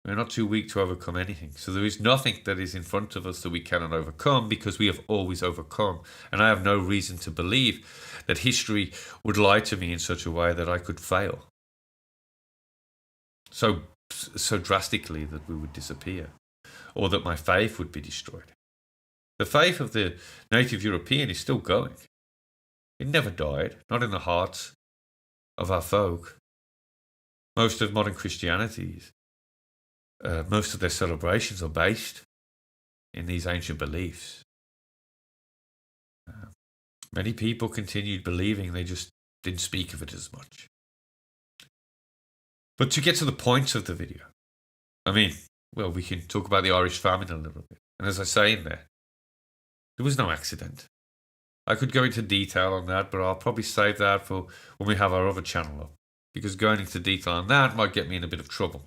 [SPEAKER 1] We're not too weak to overcome anything. So there is nothing that is in front of us that we cannot overcome, because we have always overcome. And I have no reason to believe that history would lie to me in such a way that I could fail so drastically that we would disappear, or that my faith would be destroyed. The faith of the native European is still going. It never died, not in the hearts of our folk. Most of modern Christianity, most of their celebrations are based in these ancient beliefs. Many people continued believing, they just didn't speak of it as much. But to get to the point of the video, we can talk about the Irish famine a little bit. And as I say in there was no accident. I could go into detail on that, but I'll probably save that for when we have our other channel up, because going into detail on that might get me in a bit of trouble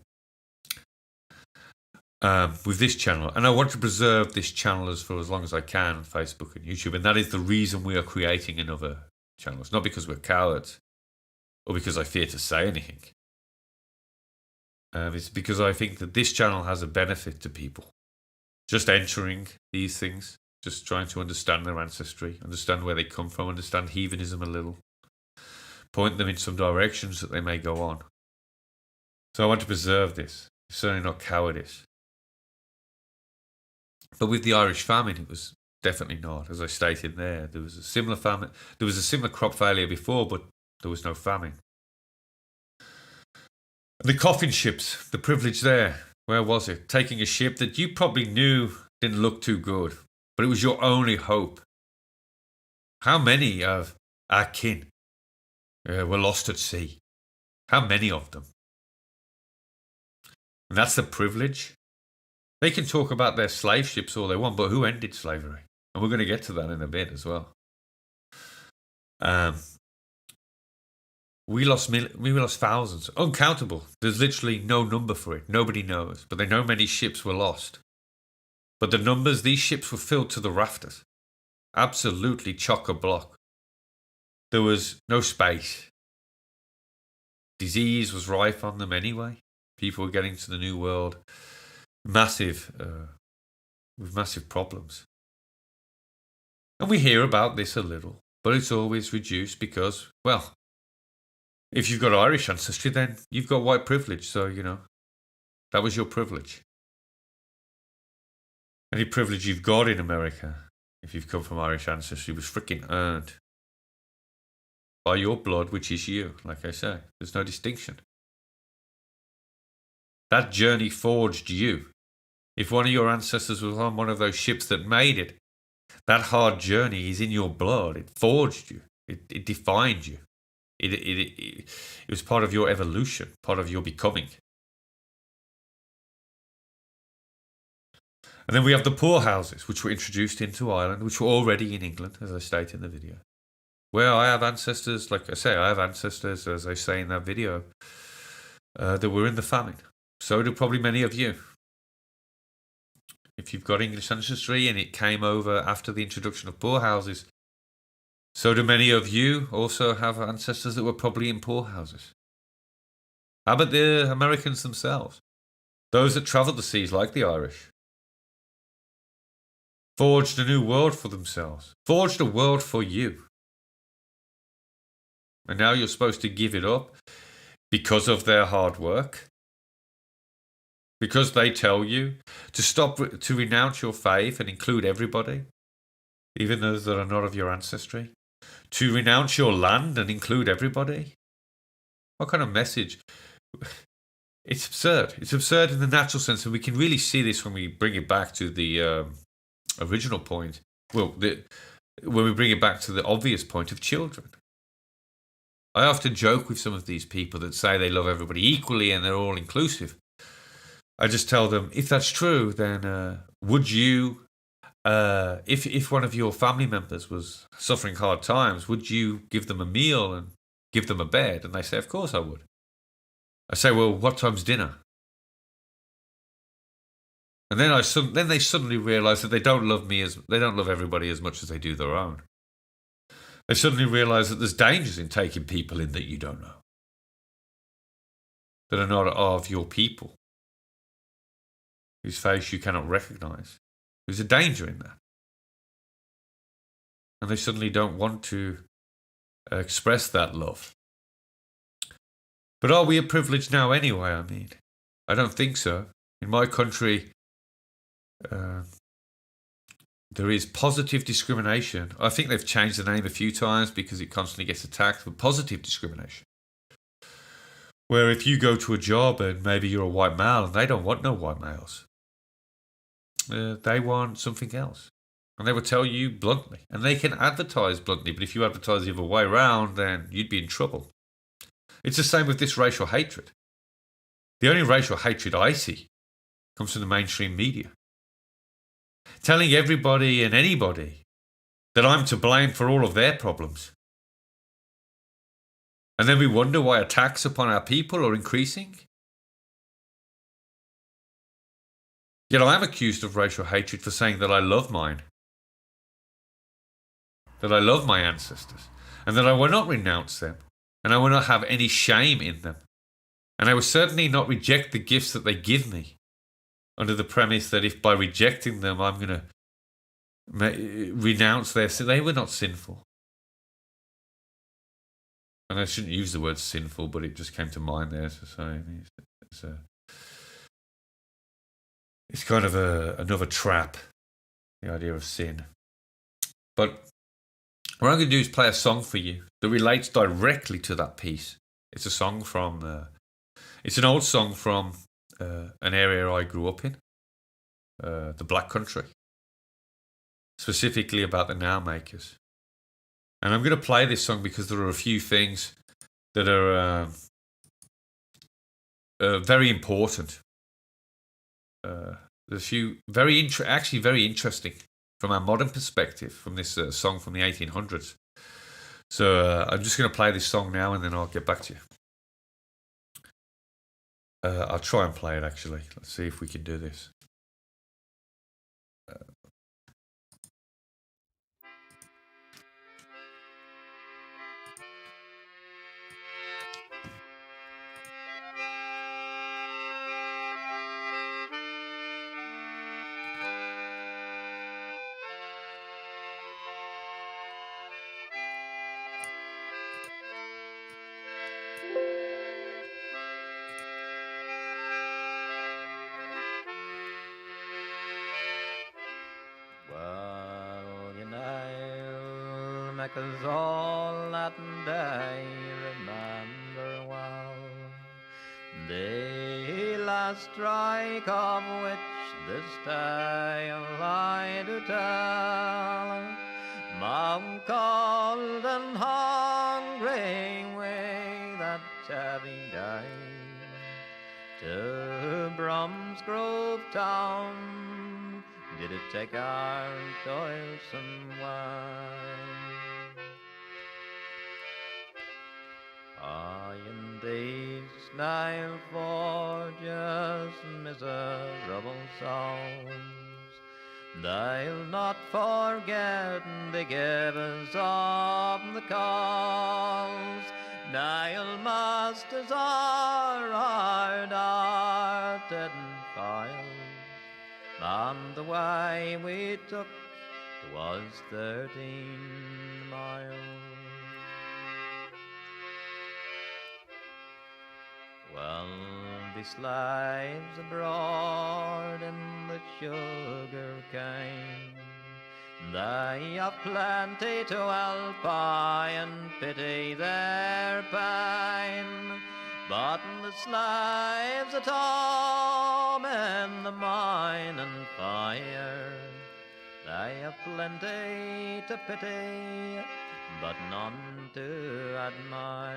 [SPEAKER 1] with this channel. And I want to preserve this channel for as long as I can on Facebook and YouTube. And that is the reason we are creating another channel. It's not because we're cowards or because I fear to say anything. It's because I think that this channel has a benefit to people just entering these things, just trying to understand their ancestry, understand where they come from, understand heathenism a little, point them in some directions that they may go on. So I want to preserve this. It's certainly not cowardice. But with the Irish famine, it was definitely not. As I stated there, there was a similar famine. There was a similar crop failure before, but there was no famine. The coffin ships, the privilege there, where was it? Taking a ship that you probably knew didn't look too good, but it was your only hope. How many of our kin were lost at sea? How many of them? And that's the privilege. They can talk about their slave ships all they want, but who ended slavery? And we're going to get to that in a bit as well. We lost thousands, uncountable. There's literally no number for it. Nobody knows. But they know many ships were lost. But the numbers, these ships were filled to the rafters. Absolutely chock-a-block. There was no space. Disease was rife on them anyway. People were getting to the New World with massive problems. And we hear about this a little, but it's always reduced because, well, if you've got Irish ancestry, then you've got white privilege. So, that was your privilege. Any privilege you've got in America, if you've come from Irish ancestry, was freaking earned by your blood, which is you. Like I say, there's no distinction. That journey forged you. If one of your ancestors was on one of those ships that made it, that hard journey is in your blood. It forged you. It defined you. It was part of your evolution, part of your becoming. And then we have the poorhouses, which were introduced into Ireland, which were already in England, as I state in the video. Where I have ancestors, like I say, I have ancestors, as I say in that video, that were in the famine. So do probably many of you. If you've got English ancestry and it came over after the introduction of poorhouses, so do many of you also have ancestors that were probably in poorhouses. How about the Americans themselves? Those that travelled the seas, like the Irish, forged a new world for themselves, forged a world for you. And now you're supposed to give it up because of their hard work? Because they tell you to stop, to renounce your faith and include everybody, even those that are not of your ancestry? To renounce your land and include everybody? What kind of message? It's absurd. It's absurd in the natural sense, and we can really see this when we bring it back to the original point. Well, when we bring it back to the obvious point of children. I often joke with some of these people that say they love everybody equally and they're all inclusive. I just tell them, if that's true, then would you, if one of your family members was suffering hard times, would you give them a meal and give them a bed? And they say, of course I would. I say, well, what time's dinner? And then they suddenly realise that they don't love everybody as much as they do their own. They suddenly realise that there's dangers in taking people in that you don't know, that are not of your people, whose face you cannot recognise. There's a danger in that. And they suddenly don't want to express that love. But are we a privilege now anyway? I mean, I don't think so. In my country, there is positive discrimination. I think they've changed the name a few times because it constantly gets attacked, but positive discrimination. Where if you go to a job and maybe you're a white male and they don't want no white males, they want something else. And they will tell you bluntly. And they can advertise bluntly, but if you advertise the other way around, then you'd be in trouble. It's the same with this racial hatred. The only racial hatred I see comes from the mainstream media. Telling everybody and anybody that I'm to blame for all of their problems. And then we wonder why attacks upon our people are increasing. Yet I am accused of racial hatred for saying that I love mine. That I love my ancestors. And that I will not renounce them. And I will not have any shame in them. And I will certainly not reject the gifts that they give me, under the premise that if by rejecting them I'm going to renounce their sin. They were not sinful. And I shouldn't use the word sinful, but it just came to mind there. So it's kind of another trap, the idea of sin. But what I'm going to do is play a song for you that relates directly to that piece. It's a song from, it's an old song from an area I grew up in, the Black Country, specifically about the Now Makers. And I'm going to play this song because there are a few things that are very important. There's a few very interesting from our modern perspective from this song from the 1800s. So I'm just going to play this song now and then I'll get back to you. I'll try and play it actually. Let's see if we can do this.
[SPEAKER 2] Makers all that day remember well the last strike of which this tale I do tell. Mount cold and hungry way that heavy day to Bromsgrove town did it take our toilsome way. I in these Nile forges miserable souls, they'll not forget the givers of the calls. Nile masters are hard-hearted and files, and the way we took was 13 miles. Well, the slaves abroad in the sugar cane, they have plenty to help I and pity their pain. But the slaves at home in the mine and fire, They have plenty to pity, but none to admire.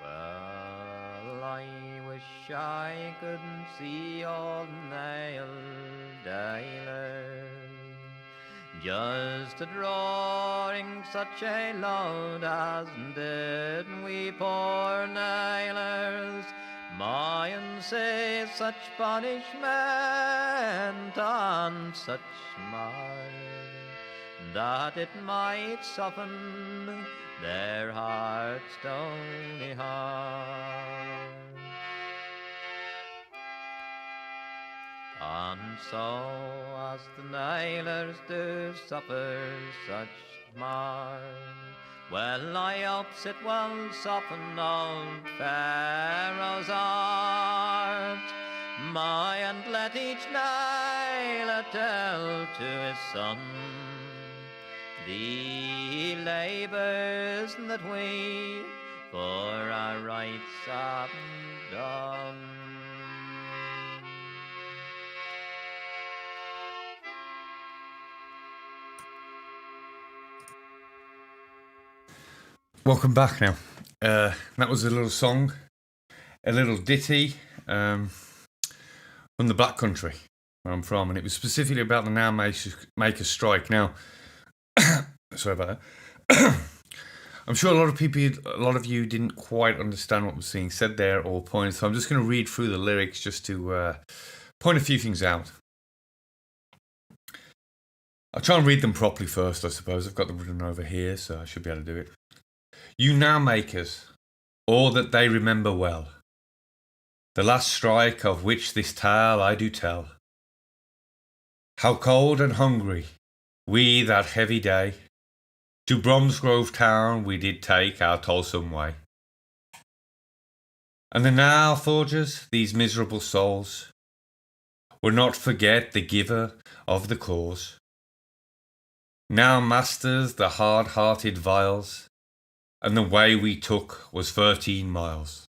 [SPEAKER 2] Well, I wish I could see old Nail Taylor just a-drawing such a load as did we poor nailers, mine say such punishment on such smart, that it might soften their heart's stony heart. And so as the nailers do suffer such mark, well, I hopes it will soften old Pharaoh's heart. My, and let each nailer tell to his son the labours that we for our rights have done.
[SPEAKER 1] Welcome back now. That was a little song, a little ditty from the Black Country, where I'm from, and it was specifically about the Now Makers strike. Now, sorry about that. I'm sure a lot of you didn't quite understand what was being said there or pointed, so I'm just going to read through the lyrics just to point a few things out. I'll try and read them properly first, I suppose. I've got them written over here, so I should be able to do it. You Now Makers, all that they remember well, the last strike of which this tale I do tell. How cold and hungry we that heavy day to Bromsgrove town we did take our toilsome way. And the now forgers, these miserable souls, will not forget the giver of the cause. Now masters the hard-hearted vials, and the way we took was 13 miles.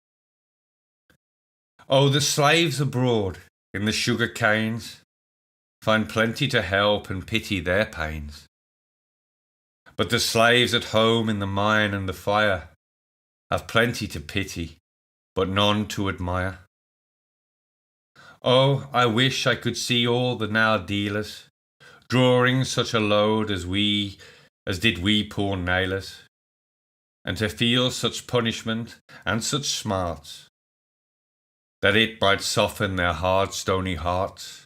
[SPEAKER 1] Oh, the slaves abroad in the sugar canes find plenty to help and pity their pains. But the slaves at home in the mine and the fire have plenty to pity, but none to admire. Oh, I wish I could see all the now dealers drawing such a load as did we poor nailers, and to feel such punishment and such smarts, that it might soften their hard stony hearts.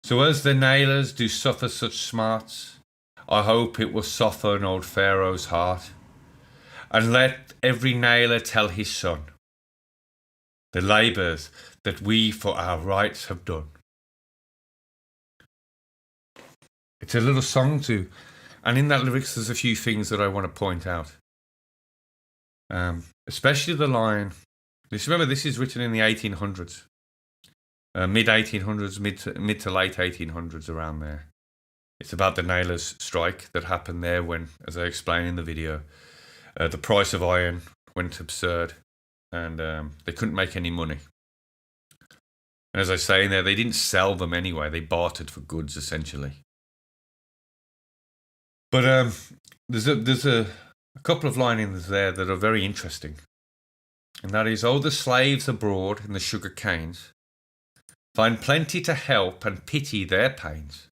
[SPEAKER 1] So as the nailers do suffer such smarts, I hope it will soften old Pharaoh's heart, and let every nailer tell his son the labours that we for our rights have done. It's a little song too, and in that lyrics there's a few things that I want to point out. Especially the line, just remember this is written in the 1800s, mid-1800s, mid to late 1800s, around there. It's about the nailers' strike that happened there when, as I explained in the video, the price of iron went absurd and they couldn't make any money. And as I say in there, they didn't sell them anyway, they bartered for goods essentially. But there's a couple of linings there that are very interesting. And that is, oh, the slaves abroad in the sugar canes find plenty to help and pity their pains.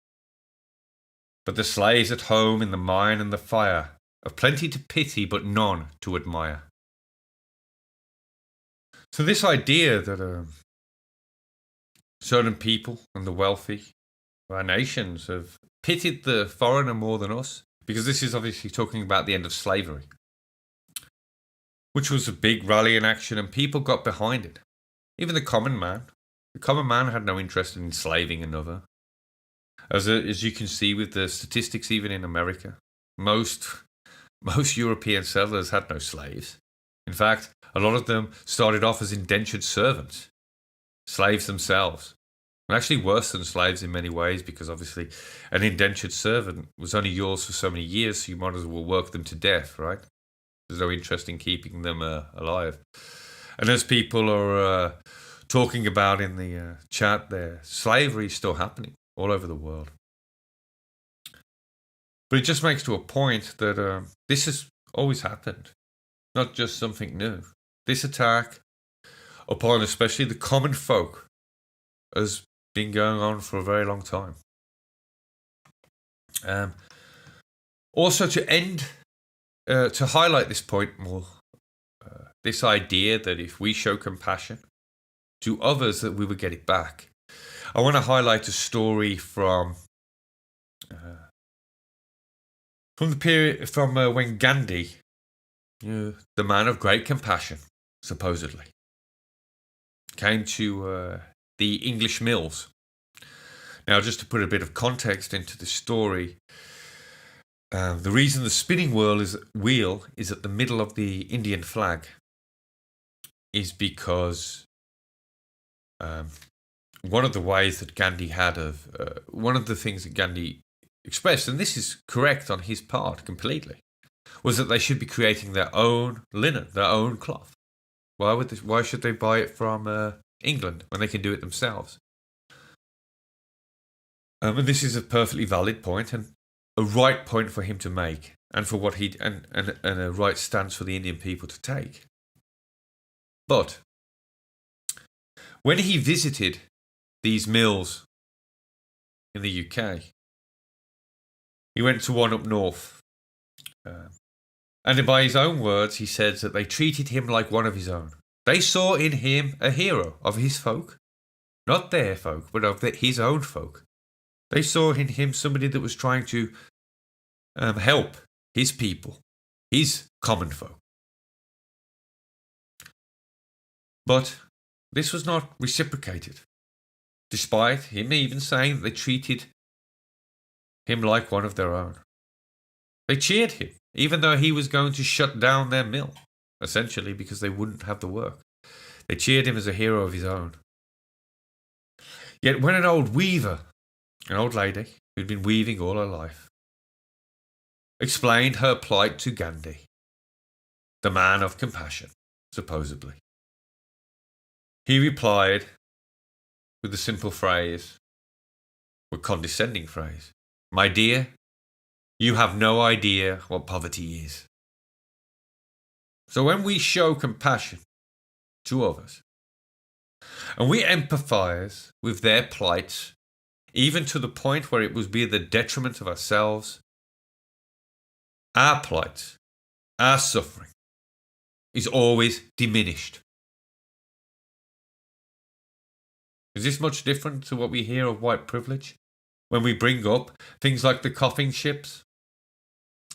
[SPEAKER 1] But the slaves at home in the mine and the fire have plenty to pity but none to admire. So this idea that certain people and the wealthy of our nations have pitied the foreigner more than us, because this is obviously talking about the end of slavery, which was a big rallying action and people got behind it. Even the common man had no interest in enslaving another. As you can see with the statistics, even in America, most European settlers had no slaves. In fact, a lot of them started off as indentured servants, slaves themselves. And actually worse than slaves in many ways, because obviously an indentured servant was only yours for so many years, so you might as well work them to death, right? There's no interest in keeping them alive. And as people are talking about in the chat there, slavery is still happening all over the world. But it just makes to a point that this has always happened, not just something new. This attack upon especially the common folk has been going on for a very long time. Also, to highlight this point more, this idea that if we show compassion to others, that we would get it back. I want to highlight a story from the period from when Gandhi, the man of great compassion, supposedly, came to the English mills. Now, just to put a bit of context into the story, the reason the spinning wheel is at the middle of the Indian flag is because one of the ways that Gandhi had one of the things that Gandhi expressed, and this is correct on his part completely, was that they should be creating their own linen, their own cloth. Why should they buy it from England when they can do it themselves? And this is a perfectly valid point and a right point for him to make, and for what and a right stance for the Indian people to take. But when he visited these mills in the UK, he went to one up north. And by his own words, he said that they treated him like one of his own. They saw in him a hero of his folk. Not their folk, but of his own folk. They saw in him somebody that was trying to help his people, his common folk. But this was not reciprocated, despite him even saying that they treated him like one of their own. They cheered him, even though he was going to shut down their mill, essentially because they wouldn't have the work. They cheered him as a hero of his own. Yet when an old weaver, an old lady who'd been weaving all her life, explained her plight to Gandhi, the man of compassion, supposedly, he replied with the simple phrase, or condescending phrase, "My dear, you have no idea what poverty is." So when we show compassion to others, and we empathize with their plight, even to the point where it would be the detriment of ourselves, our plight, our suffering, is always diminished. Is this much different to what we hear of white privilege? When we bring up things like the coughing ships,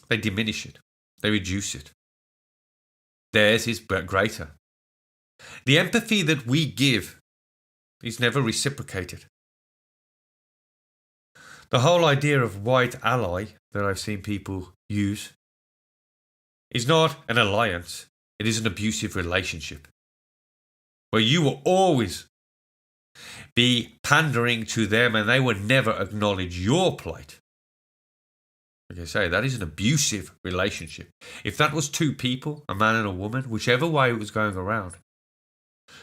[SPEAKER 1] they diminish it. They reduce it. Theirs is greater. The empathy that we give is never reciprocated. The whole idea of white ally that I've seen people use is not an alliance. It is an abusive relationship where you will always be pandering to them and they would never acknowledge your plight. Like I say, that is an abusive relationship. If that was two people, a man and a woman, whichever way it was going around,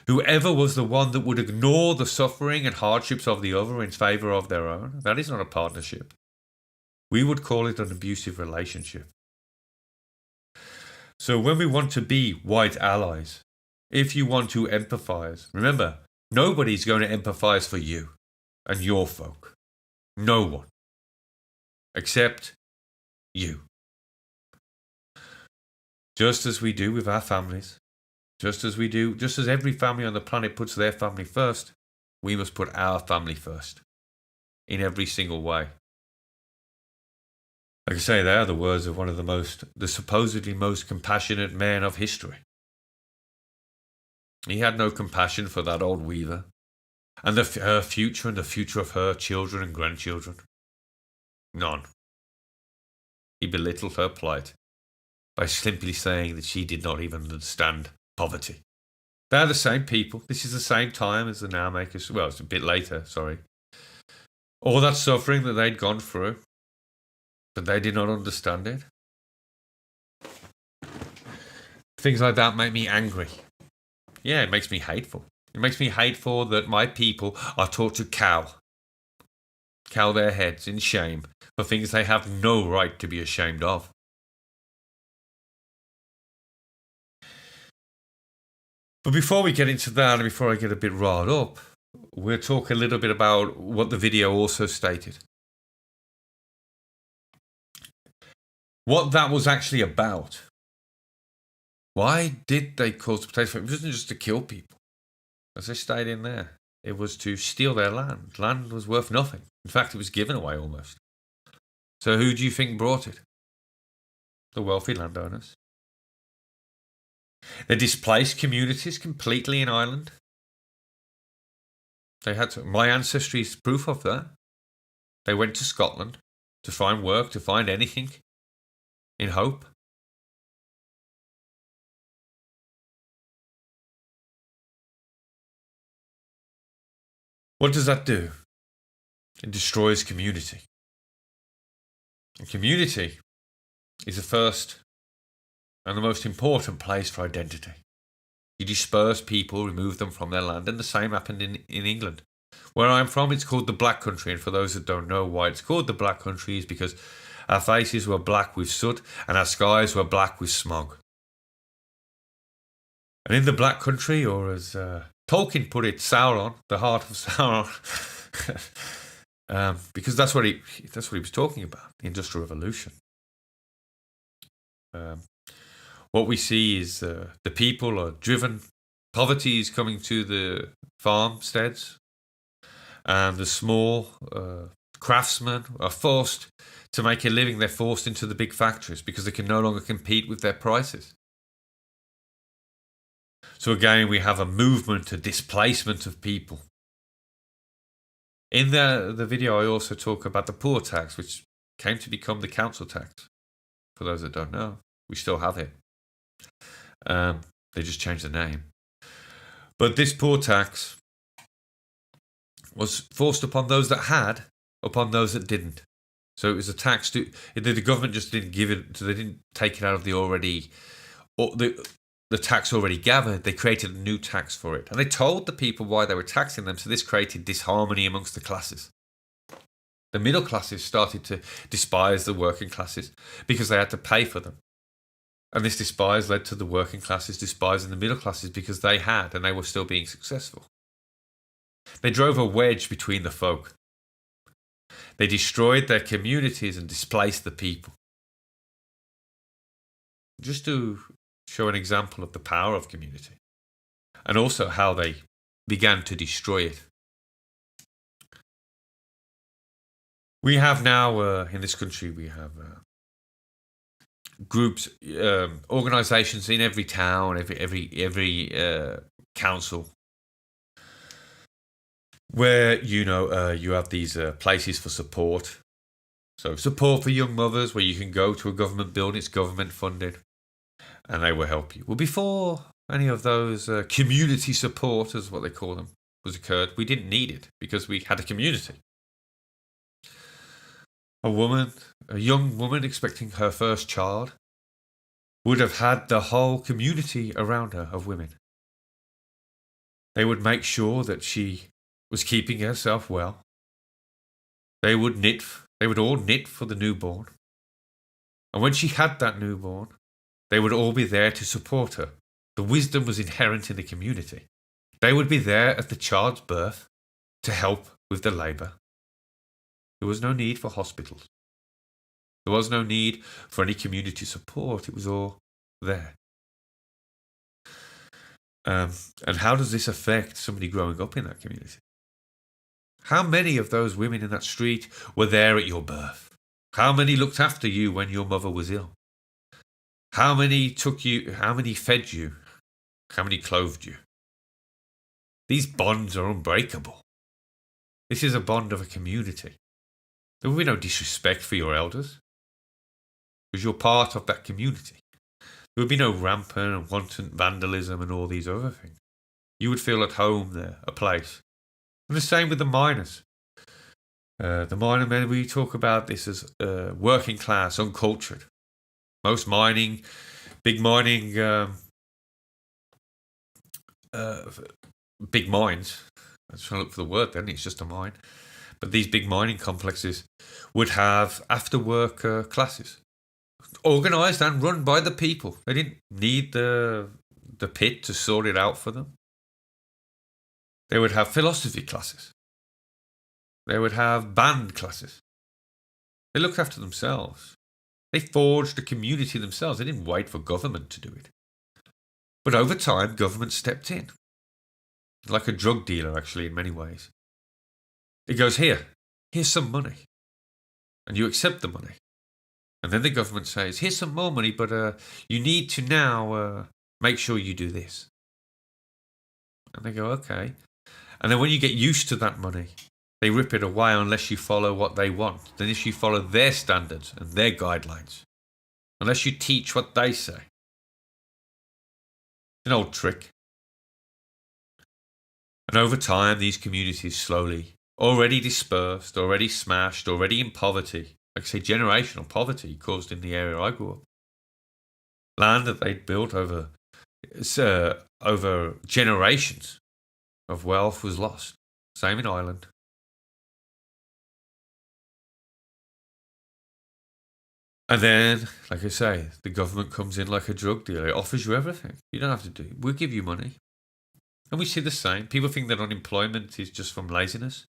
[SPEAKER 1] whoever was the one that would ignore the suffering and hardships of the other in favour of their own, that is not a partnership. We would call it an abusive relationship. So when we want to be white allies, if you want to empathise, remember, nobody's going to empathise for you and your folk. No one. Except you. Just as we do with our families, just as every family on the planet puts their family first, we must put our family first. In every single way. Like I say, they are the words of one of the supposedly most compassionate men of history. He had no compassion for that old weaver and her future and the future of her children and grandchildren. None. He belittled her plight by simply saying that she did not even understand poverty. They are the same people. This is the same time as the Now Makers. Well, it's a bit later, sorry. All that suffering that they'd gone through, but they did not understand it. Things like that make me angry. Yeah, it makes me hateful. It makes me hateful that my people are taught to cow their heads in shame for things they have no right to be ashamed of. But before we get into that, and before I get a bit riled up, we'll talk a little bit about what the video also stated. What that was actually about. Why did they cause the potato famine? It wasn't just to kill people, as they stayed in there. It was to steal their land. Land was worth nothing. In fact, it was given away almost. So who do you think brought it? The wealthy landowners. They displaced communities completely in Ireland. They had to. My ancestry is proof of that. They went to Scotland to find work, to find anything, in hope. What does that do? It destroys community. And community is the first and the most important place for identity. You disperse people, remove them from their land, and the same happened in England. Where I'm from, it's called the Black Country, and for those that don't know why it's called the Black Country, is because our faces were black with soot and our skies were black with smog. And in the Black Country, or as Tolkien put it, Sauron, the heart of Sauron, because that's what he was talking about, the Industrial Revolution. What we see is the people are driven, poverty is coming to the farmsteads, and the small craftsmen are forced to make a living. They're forced into the big factories because they can no longer compete with their prices. So again, we have a movement, a displacement of people. In the video, I also talk about the poor tax, which came to become the council tax. For those that don't know, we still have it. They just changed the name. But this poor tax was forced upon those that had, upon those that didn't. So it was a tax the government just didn't give it, so they didn't take it out of the tax already gathered. They created a new tax for it. And they told the people why they were taxing them, so this created disharmony amongst the classes. The middle classes started to despise the working classes because they had to pay for them. And this despise led to the working classes despising the middle classes because they had, and they were still being successful. They drove a wedge between the folk. They destroyed their communities and displaced the people. Just to show an example of the power of community, and also how they began to destroy it. We have now, in this country, we have groups, organisations in every town, every council, where you have these places for support. So support for young mothers, where you can go to a government building, it's government funded, and they will help you. Well, before any of those community support, as what they call them, was occurred, we didn't need it because we had a community. A young woman expecting her first child would have had the whole community around her of women. They would make sure that she was keeping herself well. They would all knit for the newborn. And when she had that newborn, they would all be there to support her. The wisdom was inherent in the community. They would be there at the child's birth to help with the labour. There was no need for hospitals. There was no need for any community support. It was all there. And how does this affect somebody growing up in that community? How many of those women in that street were there at your birth? How many looked after you when your mother was ill? How many took you? How many fed you? How many clothed you? These bonds are unbreakable. This is a bond of a community. There will be no disrespect for your elders, because you're part of that community. There would be no rampant and wanton vandalism and all these other things. You would feel at home there, a place. And the same with the miners. The miner men, we talk about this as working class, uncultured. Most big mining big mines. I was trying to look for the word then, it's just a mine. But these big mining complexes would have after-work classes, organised and run by the people. They didn't need the pit to sort it out for them. They would have philosophy classes. They would have band classes. They looked after themselves. They forged a community themselves. They didn't wait for government to do it. But over time, government stepped in. Like a drug dealer, actually, in many ways. It goes, here's some money. And you accept the money. And then the government says, here's some more money, but you need to now make sure you do this. And they go, okay. And then when you get used to that money, they rip it away unless you follow what they want. Then if you follow their standards and their guidelines. Unless you teach what they say. An old trick. And over time, these communities slowly, already dispersed, already smashed, already in poverty, like I say, generational poverty caused in the area I grew up. Land that they'd built over generations of wealth was lost. Same in Ireland. And then, like I say, the government comes in like a drug dealer. It offers you everything. You don't have to do it. We'll give you money. And we see the same. People think that unemployment is just from laziness.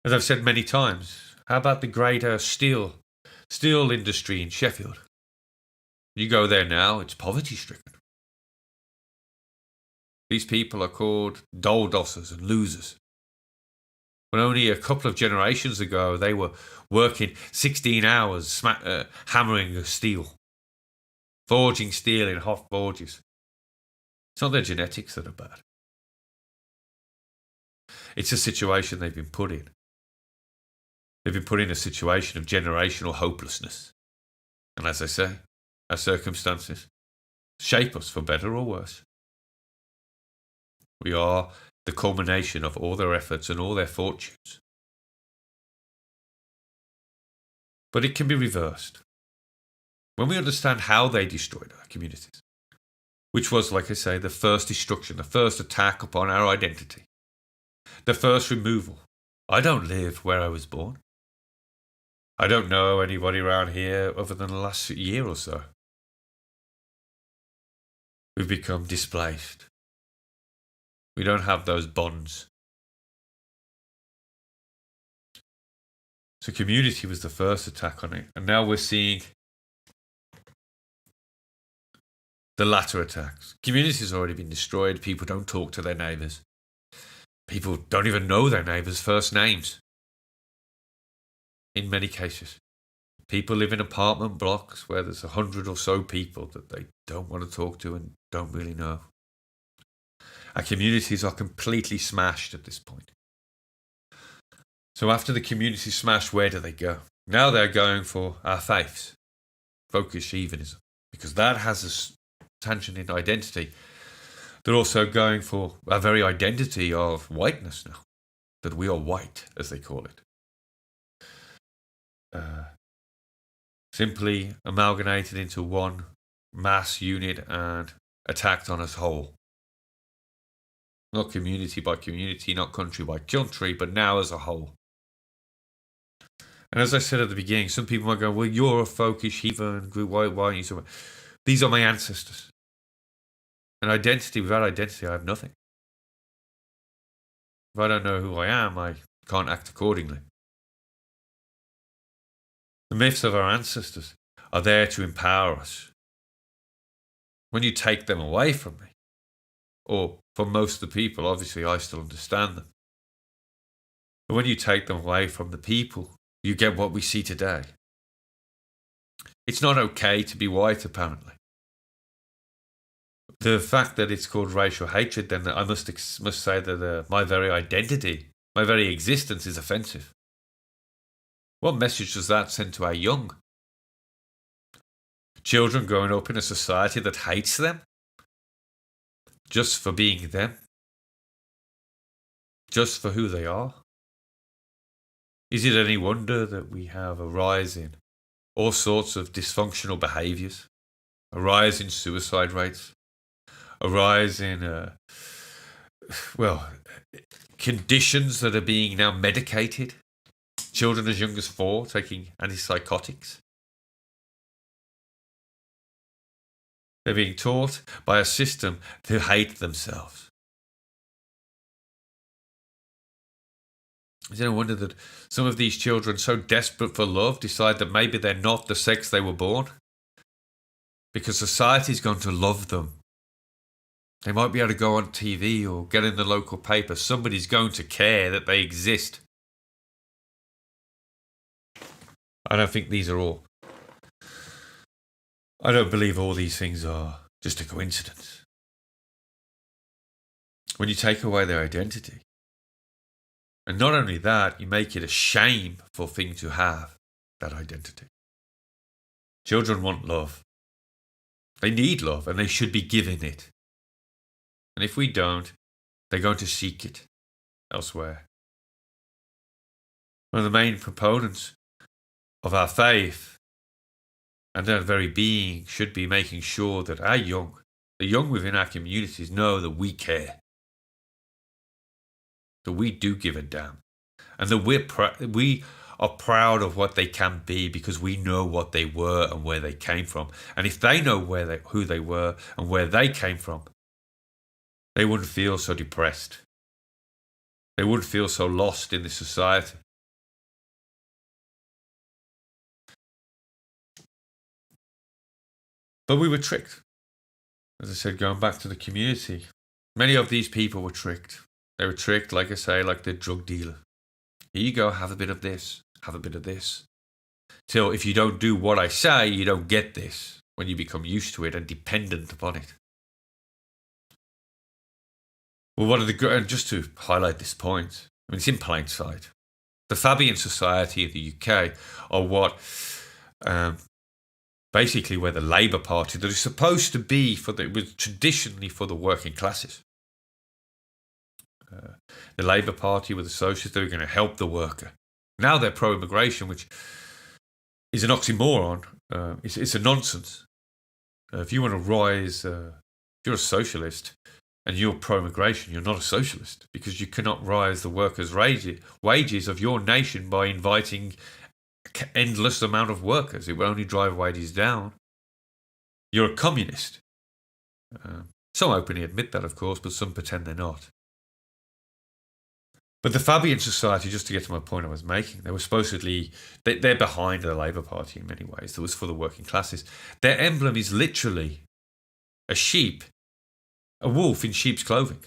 [SPEAKER 1] As I've said many times, how about the great steel industry in Sheffield? You go there now, it's poverty-stricken. These people are called dole-dossers and losers. When only a couple of generations ago, they were working 16 hours hammering steel, forging steel in hot forges. It's not their genetics that are bad. It's a situation they've been put in. They've been put in a situation of generational hopelessness. And as I say, our circumstances shape us for better or worse. We are the culmination of all their efforts and all their fortunes. But it can be reversed. When we understand how they destroyed our communities, which was, like I say, the first destruction, the first attack upon our identity, the first removal. I don't live where I was born. I don't know anybody around here other than the last year or so. We've become displaced. We don't have those bonds. So community was the first attack on it. And now we're seeing the latter attacks. Community's already been destroyed. People don't talk to their neighbours. People don't even know their neighbours' first names. In many cases. People live in apartment blocks where there's 100 or so people that they don't want to talk to and don't really know. Our communities are completely smashed at this point. So after the community smash, where do they go? Now they're going for our faiths. Folkish heathenism. Because that has a tangent in identity. They're also going for our very identity of whiteness now. That we are white, as they call it. Simply amalgamated into one mass unit and attacked on as whole. Not community by community, not country by country, but now as a whole. And as I said at the beginning, some people might go, well, you're a folkish heathen group, why aren't you so? These are my ancestors. And identity, without identity, I have nothing. If I don't know who I am, I can't act accordingly. The myths of our ancestors are there to empower us. When you take them away from me, or for most of the people, obviously I still understand them. But when you take them away from the people, you get what we see today. It's not okay to be white, apparently. The fact that it's called racial hatred, then I must say that my very identity, my very existence is offensive. What message does that send to our young? Children growing up in a society that hates them? Just for being them? Just for who they are? Is it any wonder that we have a rise in all sorts of dysfunctional behaviours? A rise in suicide rates? A rise in well, conditions that are being now medicated. Children as young as 4 taking antipsychotics. They're being taught by a system to hate themselves. Is it no wonder that some of these children, so desperate for love, decide that maybe they're not the sex they were born? Because society's going to love them. They might be able to go on TV or get in the local paper. Somebody's going to care that they exist. I don't think these are all. I don't believe all these things are just a coincidence. When you take away their identity, and not only that, you make it a shameful thing to have that identity. Children want love. They need love, and they should be given it. And if we don't, they're going to seek it elsewhere. One of the main proponents of our faith and our very being should be making sure that our young, the young within our communities, know that we care, that we do give a damn, and that we are proud of what they can be because we know what they were and where they came from. And if they know who they were and where they came from, they wouldn't feel so depressed. They wouldn't feel so lost in this society. But we were tricked. As I said, going back to the community, many of these people were tricked. They were tricked, like I say, like the drug dealer. Here you go, have a bit of this, have a bit of this. Till if you don't do what I say, you don't get this, when you become used to it and dependent upon it. Well, and just to highlight this point, I mean, it's in plain sight. The Fabian Society of the UK are what, basically, where the Labour Party that is supposed to be it was traditionally for the working classes. The Labour Party were the socialists, they were going to help the worker. Now they're pro-immigration, which is an oxymoron. It's a nonsense. If you want to rise, if you're a socialist and you're pro-immigration, you're not a socialist because you cannot rise the workers' wages of your nation by inviting endless amount of workers. It will only drive wages down. You're a communist. Some openly admit that, of course, but some pretend they're not. But the Fabian Society, just to get to my point I was making, they were supposedly, they're behind the Labour Party in many ways. That was for the working classes. Their emblem is literally a sheep, a wolf in sheep's clothing.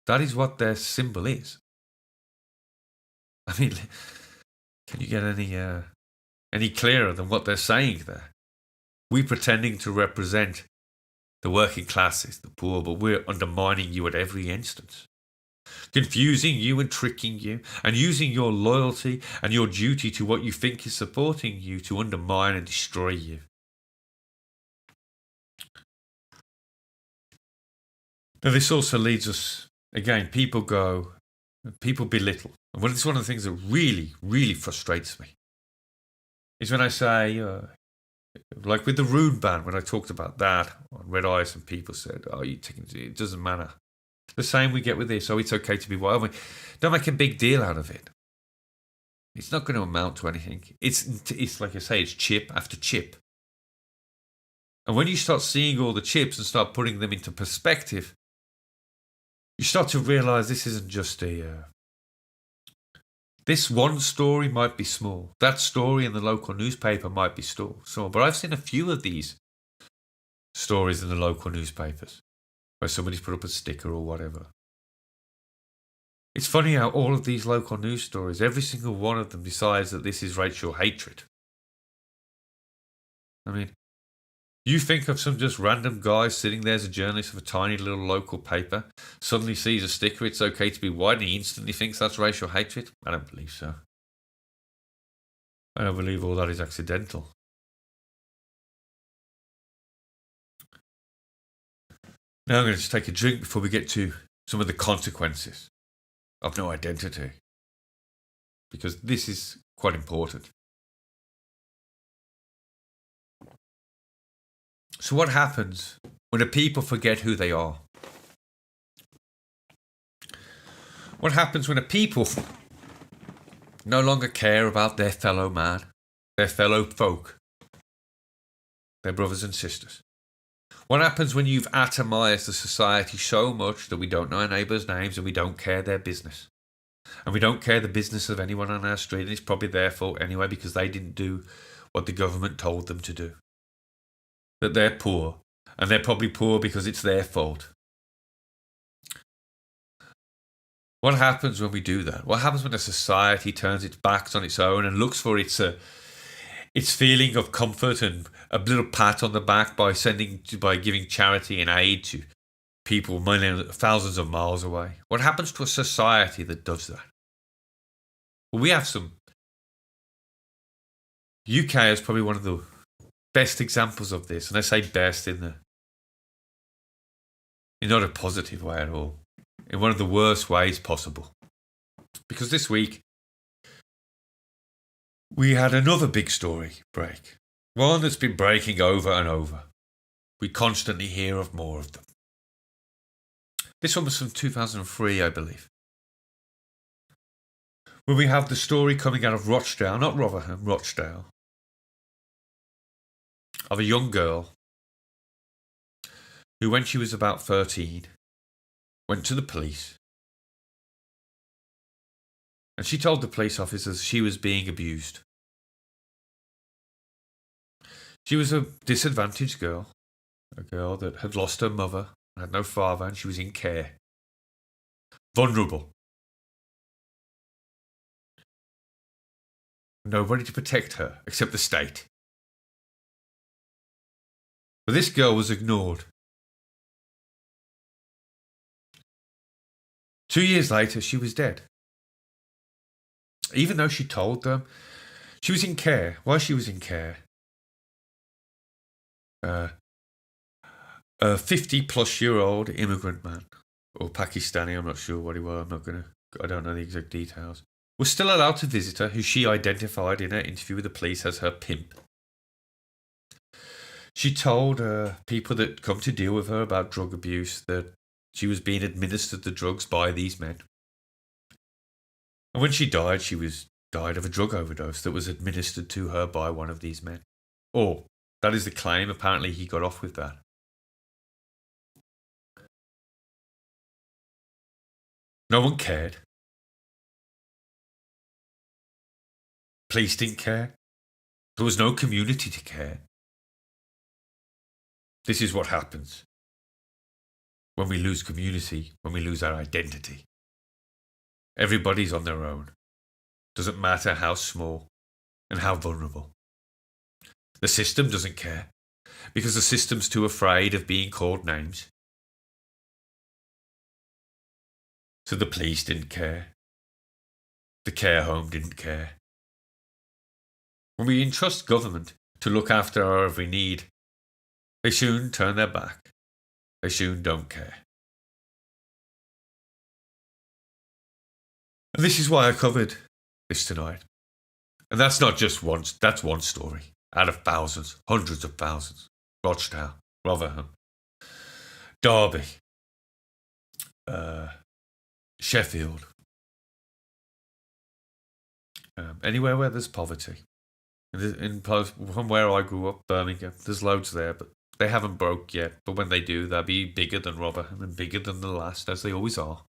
[SPEAKER 1] That is what their symbol is. I mean, can you get any clearer than what they're saying there? We're pretending to represent the working classes, the poor, but we're undermining you at every instance. Confusing you and tricking you, and using your loyalty and your duty to what you think is supporting you to undermine and destroy you. Now, this also leads us, again, people belittle. And it's one of the things that really, really frustrates me is when I say, like with the Rune ban, when I talked about that on Red Eye, some people said, "Oh, it doesn't matter." The same we get with this. Oh, it's okay to be white. I mean, don't make a big deal out of it. It's not going to amount to anything. It's like I say, it's chip after chip. And when you start seeing all the chips and start putting them into perspective, you start to realize this isn't just this one story might be small. That story in the local newspaper might be small. But I've seen a few of these stories in the local newspapers where somebody's put up a sticker or whatever. It's funny how all of these local news stories, every single one of them decides that this is racial hatred. I mean, you think of some just random guy sitting there as a journalist of a tiny little local paper, suddenly sees a sticker, it's okay to be white, and he instantly thinks that's racial hatred? I don't believe so. I don't believe all that is accidental. Now I'm going to just take a drink before we get to some of the consequences of no identity, because this is quite important. So what happens when a people forget who they are? What happens when a people no longer care about their fellow man, their fellow folk, their brothers and sisters? What happens when you've atomized the society so much that we don't know our neighbours' names and we don't care their business? And we don't care the business of anyone on our street, and it's probably their fault anyway because they didn't do what the government told them to do. That they're poor, and they're probably poor because it's their fault. What happens when we do that? What happens when a society turns its backs on its own and looks for its feeling of comfort and a little pat on the back by giving charity and aid to people thousands of miles away? What happens to a society that does that? Well, we have some. UK is probably one of the best examples of this, and I say best in not a positive way at all, in one of the worst ways possible. Because this week we had another big story break, one that's been breaking over and over. We constantly hear of more of them. This one was from 2003, I believe. When we have the story coming out of Rochdale, not Rotherham, Rochdale, of a young girl who, when she was about 13, went to the police. And she told the police officers she was being abused. She was a disadvantaged girl, a girl that had lost her mother, had no father, and she was in care. Vulnerable. Nobody to protect her except the state. But this girl was ignored. 2 years later, she was dead. Even though she told them she was in care. While she was in care, a 50-plus-year-old immigrant man, or Pakistani, I'm not sure what he was, I don't know the exact details, was still allowed to visit her, who she identified in her interview with the police as her pimp. She told people that come to deal with her about drug abuse that she was being administered the drugs by these men. And when she died, died of a drug overdose that was administered to her by one of these men. Or, that is the claim. Apparently he got off with that. No one cared. Police didn't care. There was no community to care. This is what happens when we lose community, when we lose our identity. Everybody's on their own. Doesn't matter how small and how vulnerable. The system doesn't care because the system's too afraid of being called names. So the police didn't care. The care home didn't care. When we entrust government to look after our every need, they soon turn their back. They soon don't care. And this is why I covered this tonight. And that's not just that's one story out of thousands, hundreds of thousands. Rochdale, Rotherham, Derby, Sheffield. Anywhere where there's poverty. From where I grew up, Birmingham, there's loads there, but they haven't broke yet. But when they do, they'll be bigger than Rotherham and bigger than the last, as they always are.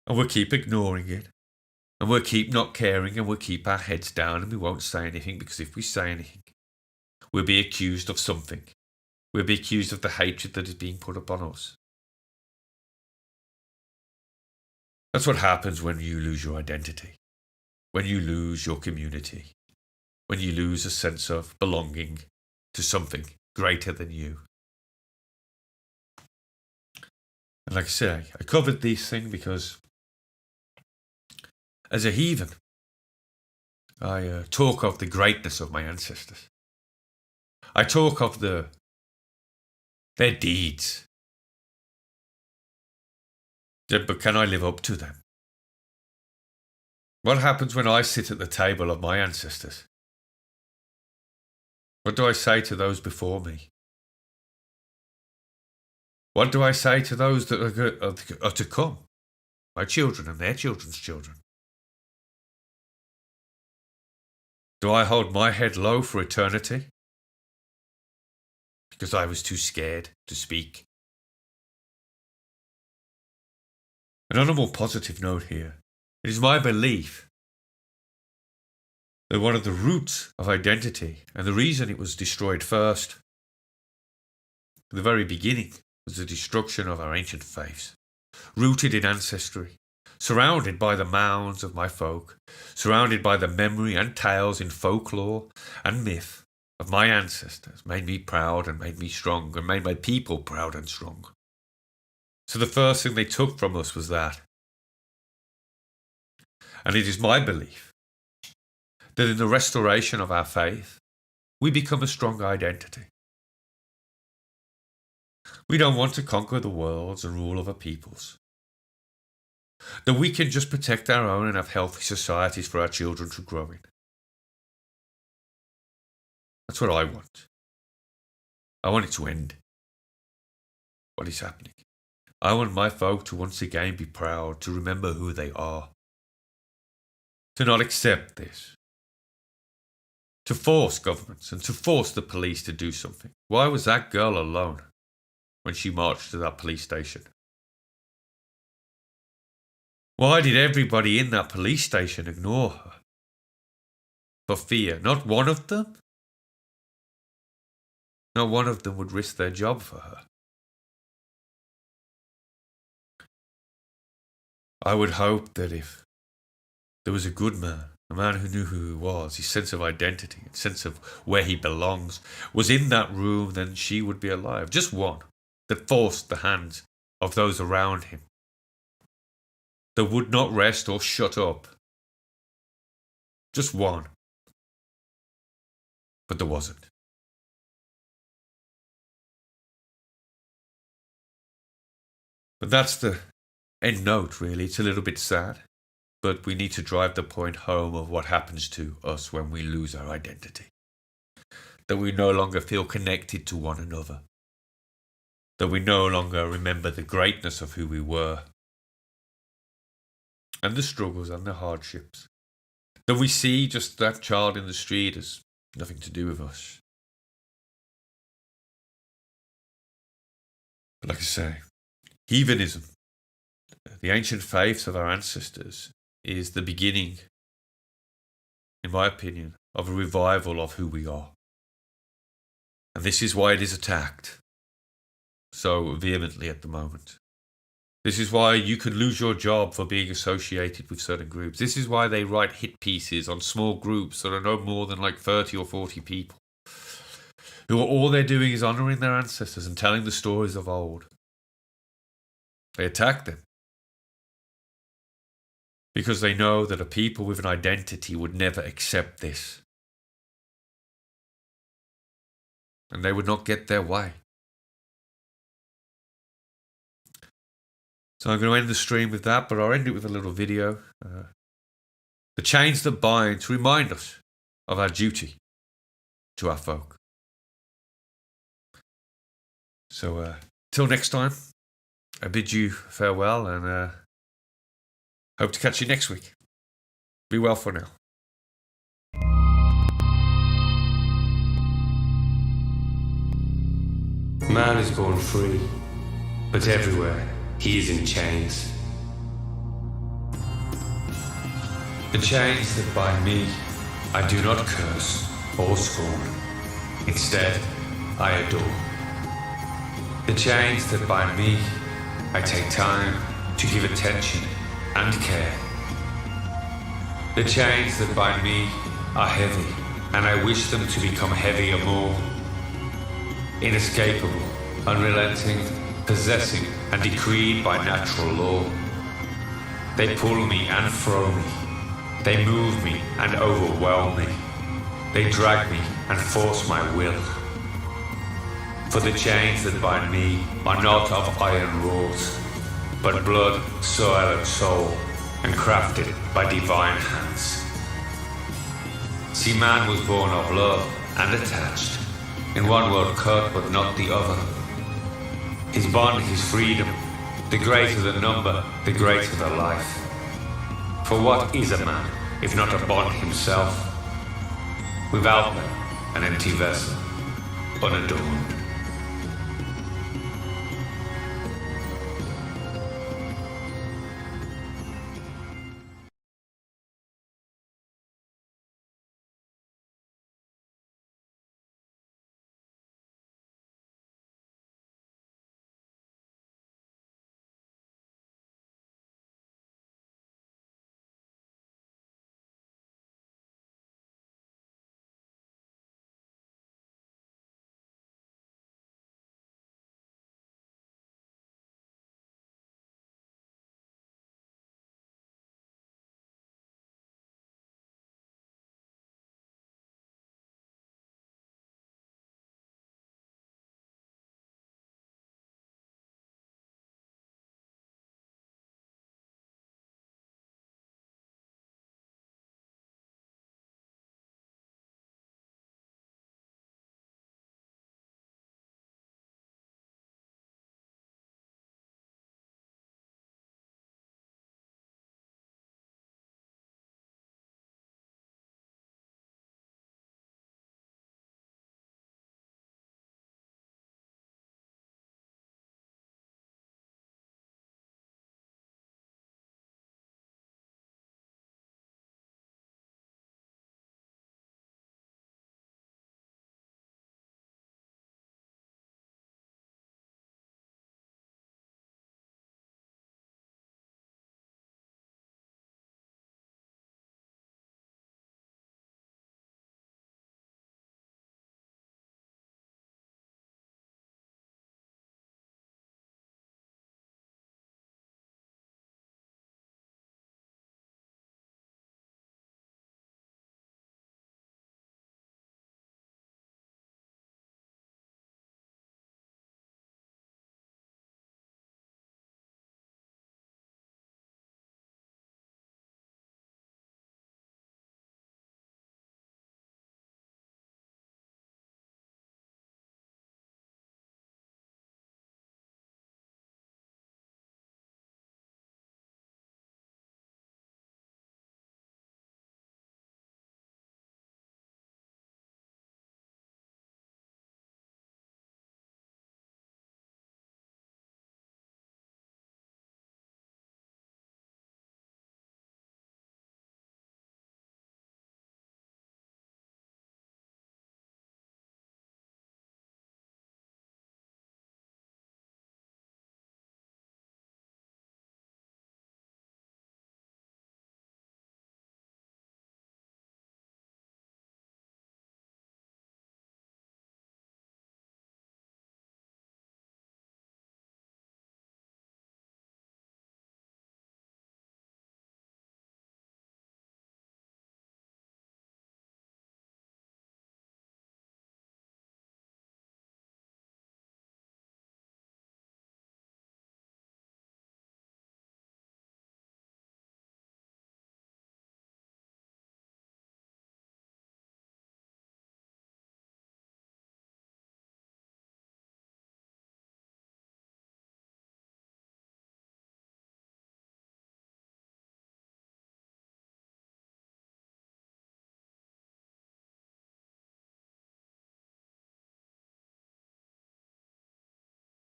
[SPEAKER 1] And we'll keep ignoring it. And we'll keep not caring, and we'll keep our heads down, and we won't say anything, because if we say anything, we'll be accused of something. We'll be accused of the hatred that is being put upon us. That's what happens when you lose your identity. When you lose your community. When you lose a sense of belonging to something greater than you. And like I say, I covered this thing because as a heathen, I talk of the greatness of my ancestors. I talk of their deeds. But can I live up to them? What happens when I sit at the table of my ancestors? What do I say to those before me? What do I say to those that are to come? my children and their children's children. Do I hold my head low for eternity? Because I was too scared to speak. And on a more positive note here, it is my belief that one of the roots of identity, and the reason it was destroyed first, the very beginning, was the destruction of our ancient faiths, rooted in ancestry, surrounded by the mounds of my folk, surrounded by the memory and tales in folklore and myth of my ancestors, made me proud and made me strong, and made my people proud and strong. So the first thing they took from us was that. And it is my belief that in the restoration of our faith, we become a strong identity. We don't want to conquer the worlds and rule over peoples. That we can just protect our own and have healthy societies for our children to grow in. That's what I want. I want it to end. What is happening? I want my folk to once again be proud, to remember who they are. To not accept this. To force governments and to force the police to do something. Why was that girl alone when she marched to that police station? Why did everybody in that police station ignore her? For fear. Not one of them? Not one of them would risk their job for her. I would hope that if there was a good man, a man who knew who he was, his sense of identity, his sense of where he belongs, was in that room, then she would be alive. Just one that forced the hands of those around him, that would not rest or shut up. Just one. But there wasn't. But that's the end note, really. It's a little bit sad, but we need to drive the point home of what happens to us when we lose our identity. That we no longer feel connected to one another. That we no longer remember the greatness of who we were. And the struggles and the hardships. That we see just that child in the street as nothing to do with us. But like I say, heathenism, the ancient faiths of our ancestors, is the beginning, in my opinion, of a revival of who we are. And this is why it is attacked so vehemently at the moment. This is why you can lose your job for being associated with certain groups. This is why they write hit pieces on small groups that are no more than like 30 or 40 people, who are all they're doing is honouring their ancestors and telling the stories of old. They attack them because they know that a people with an identity would never accept this. And they would not get their way. So I'm going to end the stream with that, but I'll end it with a little video. The chains that bind to remind us of our duty to our folk. So till next time, I bid you farewell and hope to catch you next week. Be well for now.
[SPEAKER 3] Man is born free, but everywhere he is in chains. The chains that bind me, I do not curse or scorn. Instead, I adore. The chains that bind me, I take time to give attention and care. The chains that bind me are heavy, and I wish them to become heavier more. Inescapable, unrelenting, possessing, and decreed by natural law. They pull me and throw me. They move me and overwhelm me. They drag me and force my will. For the chains that bind me are not of iron rules, but blood, soil, and soul, and crafted by divine hands. See, man was born of love and attached, in one world cut but not the other. His bond, his freedom, The greater the number, the greater the life. For what is a man, if not a bond himself? Without them, an empty vessel, unadorned.